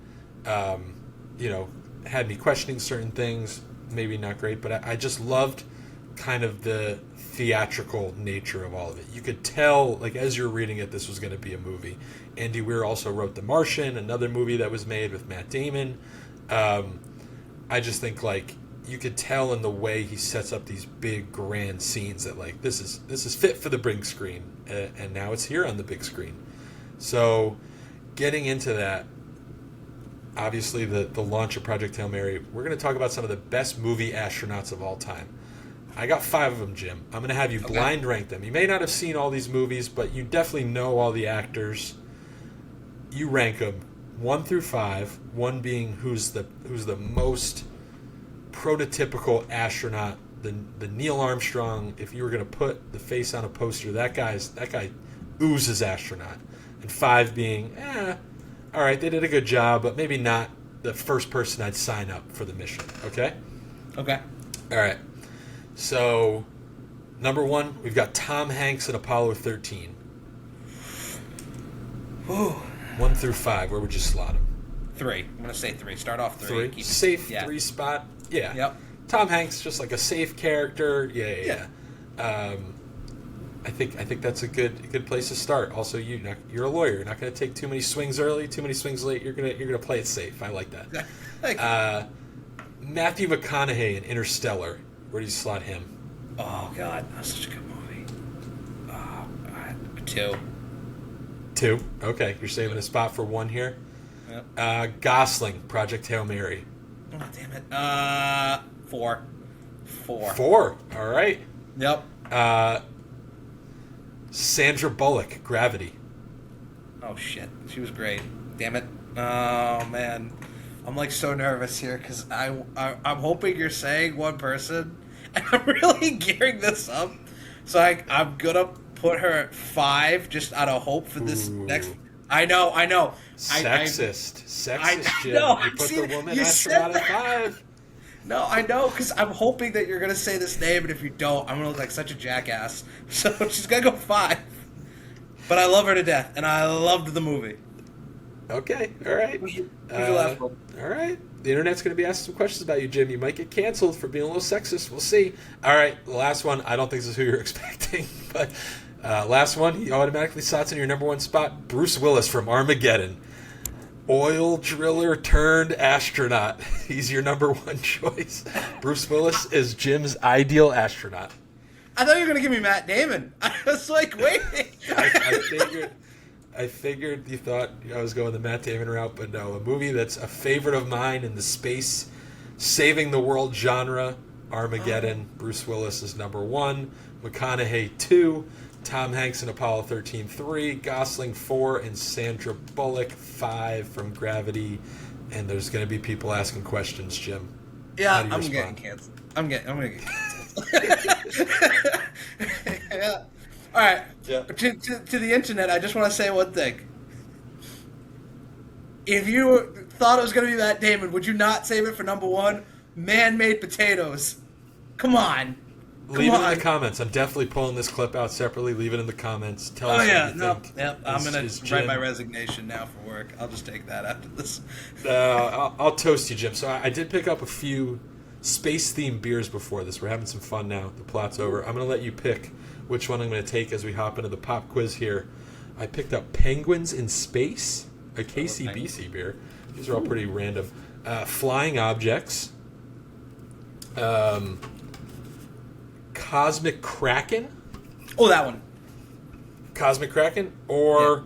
had me questioning certain things, maybe not great, but I just loved kind of the theatrical nature of all of it. You could tell, like, as you're reading it, this was going to be a movie. Andy Weir also wrote The Martian, another movie that was made with Matt Damon. I just think, like, you could tell in the way he sets up these big, grand scenes that, like, this is fit for the big screen, and now it's here on the big screen. So, getting into that, obviously, the launch of Project Hail Mary, we're going to talk about some of the best movie astronauts of all time. I got 5 of them, Jim. I'm going to have you blind rank them. You may not have seen all these movies, but you definitely know all the actors. You rank them 1 through 5, 1 being who's the most prototypical astronaut, the Neil Armstrong. If you were going to put the face on a poster, that guy oozes astronaut. And 5 being, all right, they did a good job, but maybe not the first person I'd sign up for the mission, okay? Okay. All right. So, number 1, we've got Tom Hanks in Apollo 13. Whew. 1 through 5, where would you slot him? 3. I'm going to say 3. Start off 3. Keep safe 3 spot. Yeah. Yep. Tom Hanks, just like a safe character. Yeah. I think that's a good place to start. Also, you're a lawyer. You're not going to take too many swings early, too many swings late. You're gonna play it safe. I like that. Matthew McConaughey in Interstellar. Where do you slot him? Oh God, that's such a good movie. Two. Two. Okay, you're saving a spot for one here. Yep. Gosling, Project Hail Mary. Oh damn it. Four. Four. All right. Yep. Sandra Bullock, Gravity. Oh shit, she was great. Damn it. Oh man, I'm like so nervous here because I'm hoping you're saying one person, and I'm really gearing this up. So I'm gonna put her at 5 just out of hope for this next. I know. Sexist, Jim. No, you put the woman astronaut at 5. No, I know, because I'm hoping that you're going to say this name, and if you don't, I'm going to look like such a jackass. So she's going to go 5. But I love her to death, and I loved the movie. Okay, all right. Who's your last one? All right. The internet's going to be asking some questions about you, Jim. You might get canceled for being a little sexist. We'll see. All right, the last one. I don't think this is who you're expecting, but last one, he automatically slots in your number one spot. Bruce Willis from Armageddon. Oil driller turned astronaut. He's your number one choice. Bruce Willis is Jim's ideal astronaut. I thought you were going to give me Matt Damon. I was like, wait. I figured you thought I was going the Matt Damon route, but no. A movie that's a favorite of mine in the space saving the world genre, Armageddon. Bruce Willis is number 1. McConaughey 2. Tom Hanks in Apollo 13 3, Gosling 4, and Sandra Bullock 5 from Gravity. And there's going to be people asking questions, Jim. Yeah, I'm getting canceled. I'm going to get canceled. Yeah. All right. Yeah. To the internet, I just want to say one thing. If you thought it was going to be Matt Damon, would you not save it for number 1? Man-made potatoes. Come on. Leave it in the comments. I'm definitely pulling this clip out separately. Leave it in the comments. Tell us what you think. Yep. I'm going to write my resignation now for work. I'll just take that after this. I'll toast you, Jim. So I did pick up a few space-themed beers before this. We're having some fun now. The plot's over. I'm going to let you pick which one I'm going to take as we hop into the pop quiz here. I picked up Penguins in Space, a KCBC beer. These are all pretty random. Flying Objects. Cosmic Kraken? Oh, that one. Cosmic Kraken or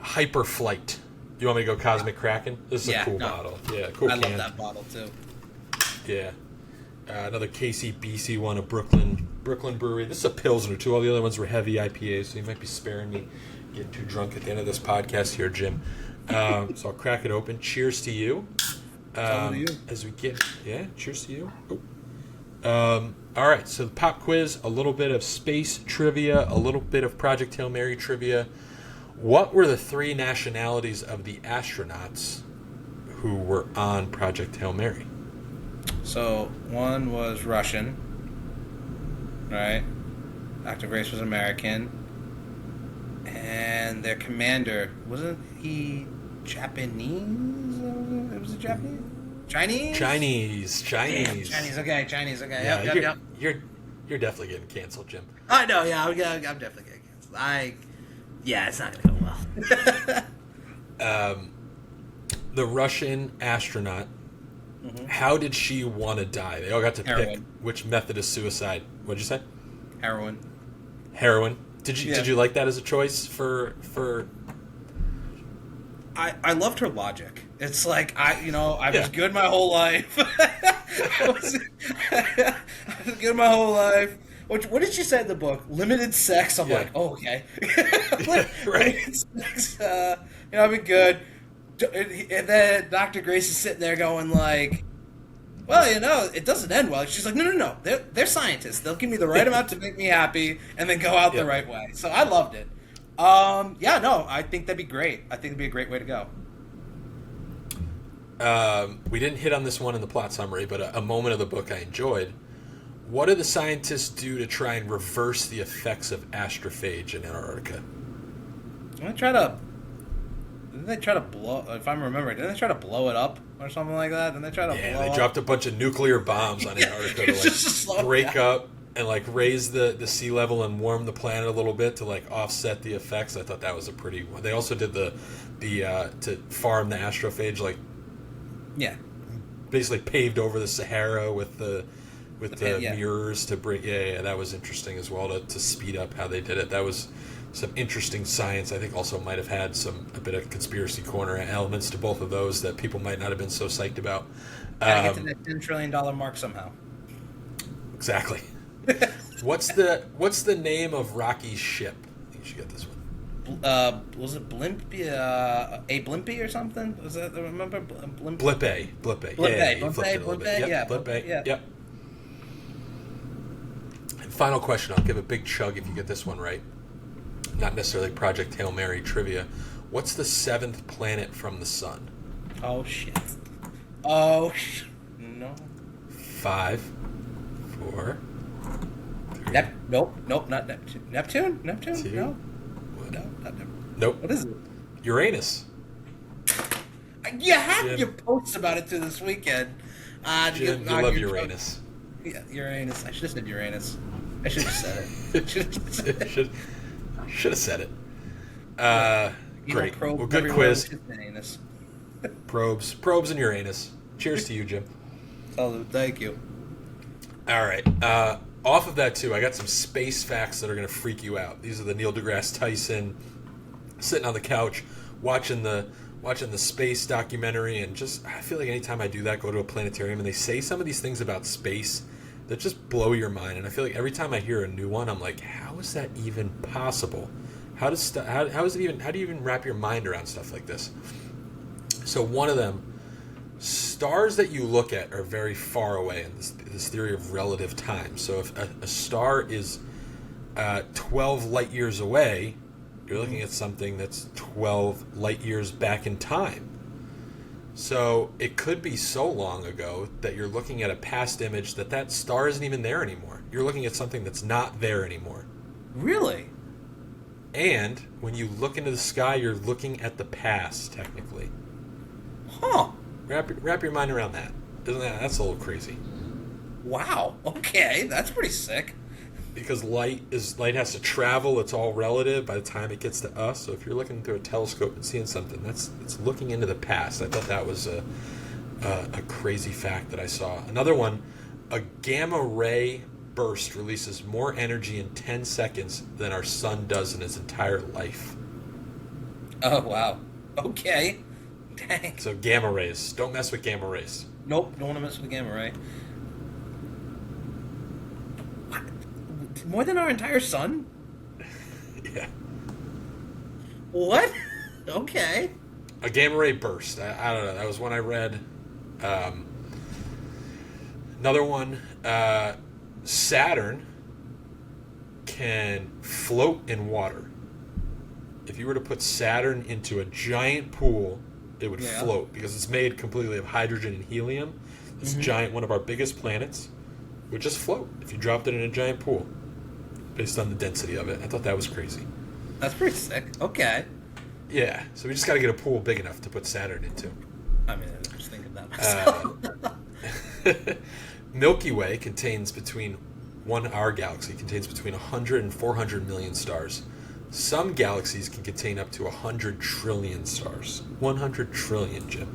Hyperflight? You want me to go Cosmic Kraken? This is a cool bottle. Yeah, cool can. I love that bottle, too. Yeah. Another KCBC one, a Brooklyn brewery. This is a Pilsner, too. All the other ones were heavy IPAs, so you might be sparing me getting too drunk at the end of this podcast here, Jim. So I'll crack it open. Cheers to you. To you. As we get... Yeah, cheers to you. All right, so the pop quiz, a little bit of space trivia, a little bit of Project Hail Mary trivia. What were the 3 nationalities of the astronauts who were on Project Hail Mary? So, one was Russian, right? Dr. Grace was American. And their commander, wasn't he Japanese? It was a Japanese? Chinese. Okay, Chinese. Okay, Yeah, yep. You're definitely getting canceled, Jim. I know. Yeah, I'm definitely getting canceled. It's not gonna go well. The Russian astronaut. Mm-hmm. How did she want to die? They all got to pick which method of suicide. What'd you say? Heroin. Did you like that as a choice for? I loved her logic. It's like I was good my whole life. I was good my whole life. What did she say in the book? Limited sex. I'm like, oh, okay. Right. Limited sex. I've been good. And then Dr. Grace is sitting there going like, well, it doesn't end well. She's like, no. They're scientists. They'll give me the right amount to make me happy and then go out the right way. So I loved it. I think that'd be great. I think it'd be a great way to go. We didn't hit on this one in the plot summary, but a moment of the book I enjoyed. What do the scientists do to try and reverse the effects of astrophage in Antarctica? Didn't they try to blow? If I'm remembering, didn't they try to blow it up or something like that? Didn't they try to? Yeah, they dropped a bunch of nuclear bombs on Antarctica to break up and raise the sea level and warm the planet a little bit to offset the effects. I thought that was a pretty one. They also did the to farm the astrophage basically paved over the Sahara with the Yeah. mirrors to bring. Yeah, that was interesting as well to speed up how they did it. That was some interesting science. I think also might have had a bit of conspiracy corner elements to both of those that people might not have been so psyched about. Gotta get to that $10 trillion mark somehow. Exactly. What's the name of Rocky's ship? I think you should get this one. Was it Blimpy? A Blimpy or something? Was that? Remember Blimpy? Blippe. Blippe. Yeah. Blippe. Yeah. Yep. And final question. I'll give a big chug if you get this one right. Not necessarily Project Hail Mary trivia. What's the 7th planet from the sun? Oh shit. No. 5, 4, 3. Nope, not Neptune. Neptune? 2. No, not Neptune. Nope. What is it? Uranus. You had Jim. your posts about it too this weekend. Jim, you love Uranus. Yeah, Uranus. I should have said Uranus. I should have said it. Should have said it. Great. Probe Well, good quiz. Uranus. Probes and Uranus. Cheers to you, Jim. Oh, thank you. All right. Off of that, too, I got some space facts that are going to freak you out. These are the Neil deGrasse Tyson, sitting on the couch, watching the space documentary, and just, I feel like anytime I do that, go to a planetarium, and they say some of these things about space that just blow your mind. And I feel like every time I hear a new one, I'm like, how is that even possible? How do you even wrap your mind around stuff like this? So one of them, stars that you look at are very far away in this theory of relative time. So if a star is 12 light years away, you're looking at something that's 12 light years back in time. So it could be so long ago that you're looking at a past image that star isn't even there anymore. You're looking at something that's not there anymore. Really? And when you look into the sky, you're looking at the past, technically. Huh. Wrap your mind around that. That's a little crazy. Wow. Okay, that's pretty sick. Because light has to travel. It's all relative by the time it gets to us. So if you're looking through a telescope and seeing something, it's looking into the past. I thought that was a crazy fact that I saw. Another one, a gamma ray burst releases more energy in 10 seconds than our sun does in its entire life. Oh, wow. Okay. Dang. So gamma rays. Don't mess with gamma rays. Nope, don't want to mess with the gamma ray. What? More than our entire sun? Yeah. What? Okay. A gamma ray burst. I don't know. That was one I read. Another one, Saturn can float in water. If you were to put Saturn into a giant pool, it would float because it's made completely of hydrogen and helium. This giant, one of our biggest planets, would just float if you dropped it in a giant pool based on the density of it. I thought that was crazy. That's pretty sick. Okay. Yeah, so we just got to get a pool big enough to put Saturn into. I mean, I was thinking that myself. Milky Way contains our galaxy contains between 100 and 400 million stars. Some galaxies can contain up to 100 trillion stars. 100 trillion, Jim.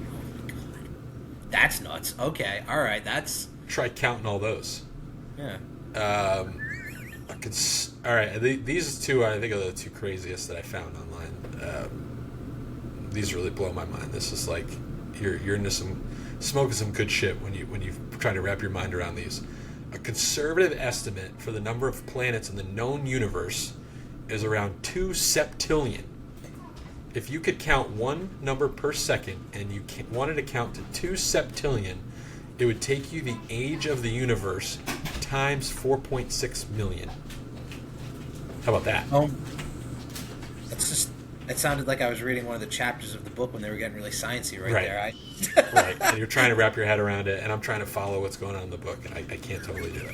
Oh my god. That's nuts. Okay, alright, that's... Try counting all those. Yeah. Alright, these two I think are the two craziest that I found online. These really blow my mind. This is like, you're into smoking some good shit when you try to wrap your mind around these. A conservative estimate for the number of planets in the known universe is around 2 septillion. If you could count one number per second and you wanted to count to 2 septillion, it would take you the age of the universe times 4.6 million. How about that? It sounded like I was reading one of the chapters of the book when they were getting really sciencey right there. Right. And you're trying to wrap your head around it, and I'm trying to follow what's going on in the book, and I can't totally do it.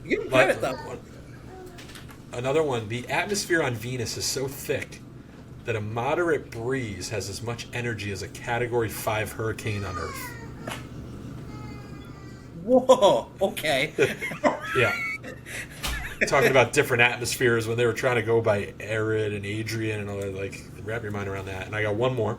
You give me credit, though. Another one, the atmosphere on Venus is so thick that a moderate breeze has as much energy as a Category 5 hurricane on Earth. Whoa, okay. Yeah. Talking about different atmospheres when they were trying to go by Arid and Adrian and all that, like, wrap your mind around that. And I got one more.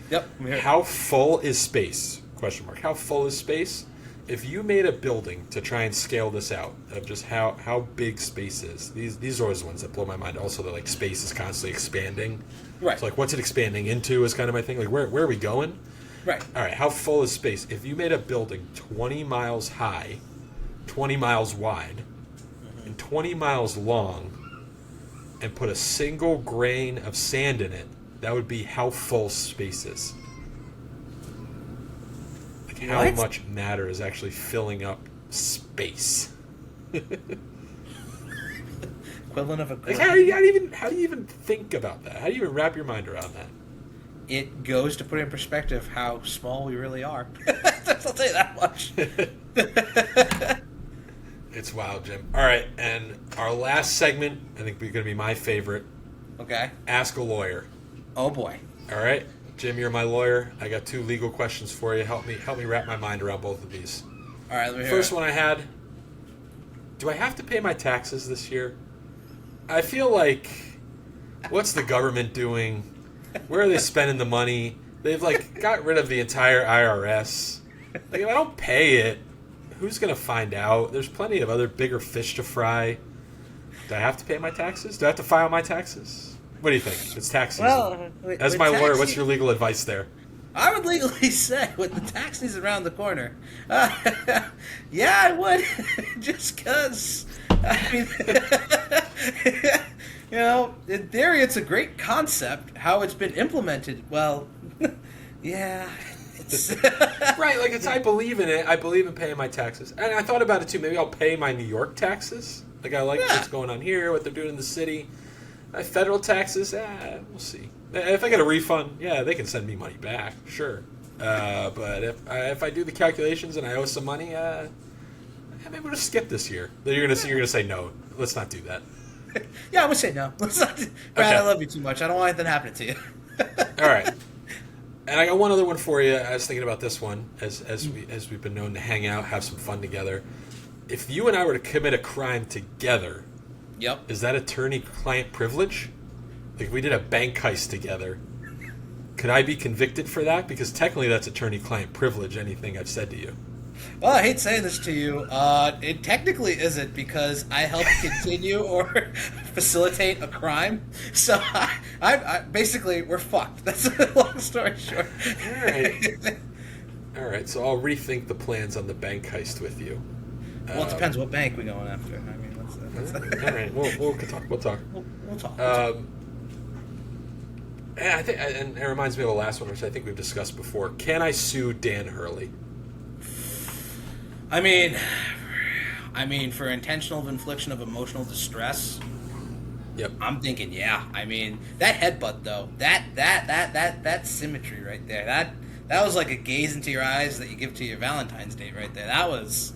Yep. How full is space? question mark. How full is space? If you made a building to try and scale this out of just how big space is, these are always the ones that blow my mind. Also, that like space is constantly expanding. Right. So like, what's it expanding into is kind of my thing. Like, where are we going? Right. All right. How full is space? If you made a building 20 miles high, 20 miles wide, and 20 miles long, and put a single grain of sand in it, that would be how full space is. Like how much matter is actually filling up space. Equivalent of a Like how do you even think about that? How do you even wrap your mind around that? It goes to put in perspective how small we really are. I'll tell you that much. It's wild, Jim. All right, and our last segment, I think, is going to be my favorite. Okay. Ask a lawyer. Oh boy. All right, Jim, you're my lawyer. I got 2 legal questions for you. Help me wrap my mind around both of these. All right, let me hear First it. one I had: do I have to pay my taxes this year? I feel like, what's the government doing? Where are they spending the money? They've like got rid of the entire IRS. Like, if I don't pay it, who's going to find out? There's plenty of other bigger fish to fry. Do I have to pay my taxes? Do I have to file my taxes? What do you think? It's tax season. Well, as my lawyer, what's your legal advice there? I would legally say, with the tax season around the corner, yeah, I would. Just because, I mean, you know, in theory, it's a great concept. How it's been implemented, well, yeah. It's Right, like I believe in it. I believe in paying my taxes. And I thought about it too. Maybe I'll pay my New York taxes. Like I like what's going on here, what they're doing in the city. My federal taxes, we'll see. If I get a refund, yeah, they can send me money back, sure. But if I do the calculations and I owe some money, maybe we'll just skip this year. Then you're gonna say no. Let's not do that. Yeah, I would say no. Let's not. Brad, Okay. I love you too much. I don't want anything happening to you. All right. And I got one other one for you. I was thinking about this one as we've been known to hang out, have some fun together. If you and I were to commit a crime together, Yep. is that attorney-client privilege? Like if we did a bank heist together, could I be convicted for that? Because technically that's attorney-client privilege, anything I've said to you. Well, I hate saying this to you. It technically isn't because I helped continue or facilitate a crime. So I basically we're fucked. That's a long story short. All right. So I'll rethink the plans on the bank heist with you. Well, it depends what bank we're going after. I mean, let's All right. We'll talk. We'll talk. We'll talk. And I think, and it reminds me of the last one, which I think we've discussed before. Can I sue Dan Hurley? I mean, for intentional infliction of emotional distress. Yep. I'm thinking, yeah. I mean, that headbutt though, that symmetry right there. That was like a gaze into your eyes that you give to your Valentine's date right there. That was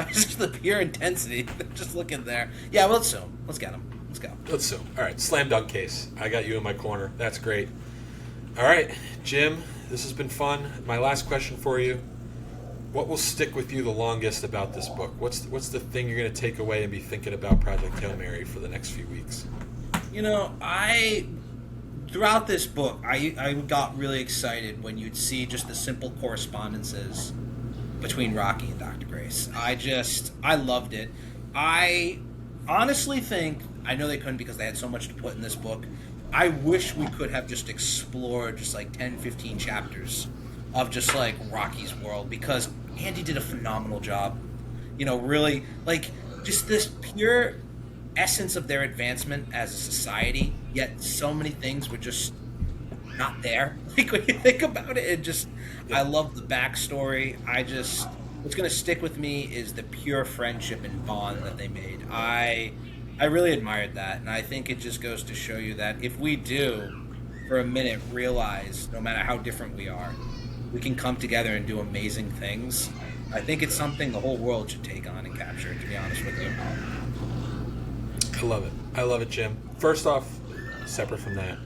just the pure intensity. Just looking there. Yeah, well, let's sue him. Let's get him. Let's go. Let's sue. All right, slam dunk case. I got you in my corner. That's great. All right, Jim, this has been fun. My last question for you. What will stick with you the longest about this book? What's the thing you're going to take away and be thinking about Project Hail Mary for the next few weeks? You know, throughout this book, I got really excited when you'd see just the simple correspondences between Rocky and Dr. Grace. I loved it. I honestly think, I know they couldn't because they had so much to put in this book, I wish we could have just explored just like 10, 15 chapters of just like Rocky's world, because Andy did a phenomenal job. You know, really, like, just this pure essence of their advancement as a society, yet so many things were just not there. Like, when you think about it, I love the backstory. What's going to stick with me is the pure friendship and bond that they made. I really admired that, and I think it just goes to show you that if we do, for a minute, realize, no matter how different we are, we can come together and do amazing things. I think it's something the whole world should take on and capture, to be honest with you. I love it. I love it, Jim. First off, separate from that,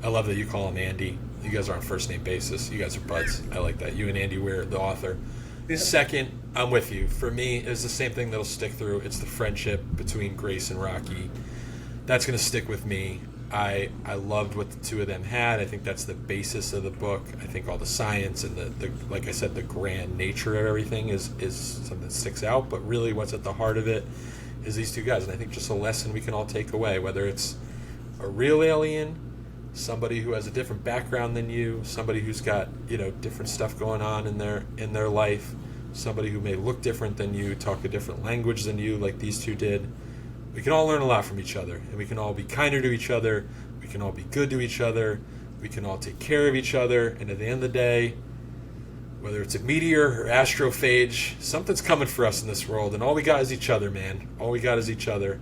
I love that you call him Andy. You guys are on first name basis. You guys are buds. I like that. You and Andy Weir, the author. Yeah. Second, I'm with you. For me, it's the same thing that'll stick through. It's the friendship between Grace and Rocky. That's going to stick with me. I loved what the two of them had. I think that's the basis of the book. I think all the science and the like I said, the grand nature of everything is something that sticks out. But really, what's at the heart of it is these two guys, and I think just a lesson we can all take away, whether it's a real alien, somebody who has a different background than you, somebody who's got different stuff going on in their life, somebody who may look different than you, talk a different language than you, like these two did. We can all learn a lot from each other, and we can all be kinder to each other. We can all be good to each other. We can all take care of each other. And at the end of the day, whether it's a meteor or astrophage, something's coming for us in this world, and all we got is each other, man. All we got is each other.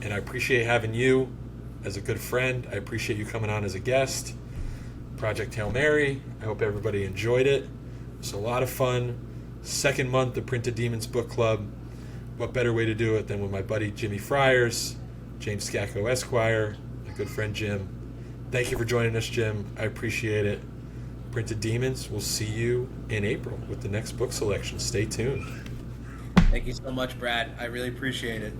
And I appreciate having you as a good friend. I appreciate you coming on as a guest. Project Hail Mary. I hope everybody enjoyed it. It's a lot of fun. Second month of Printed Demons Book Club. What better way to do it than with my buddy Jimmy Friars, James Scacco Esquire, my good friend Jim. Thank you for joining us, Jim. I appreciate it. Printed Demons, we'll see you in April with the next book selection. Stay tuned. Thank you so much, Brad. I really appreciate it.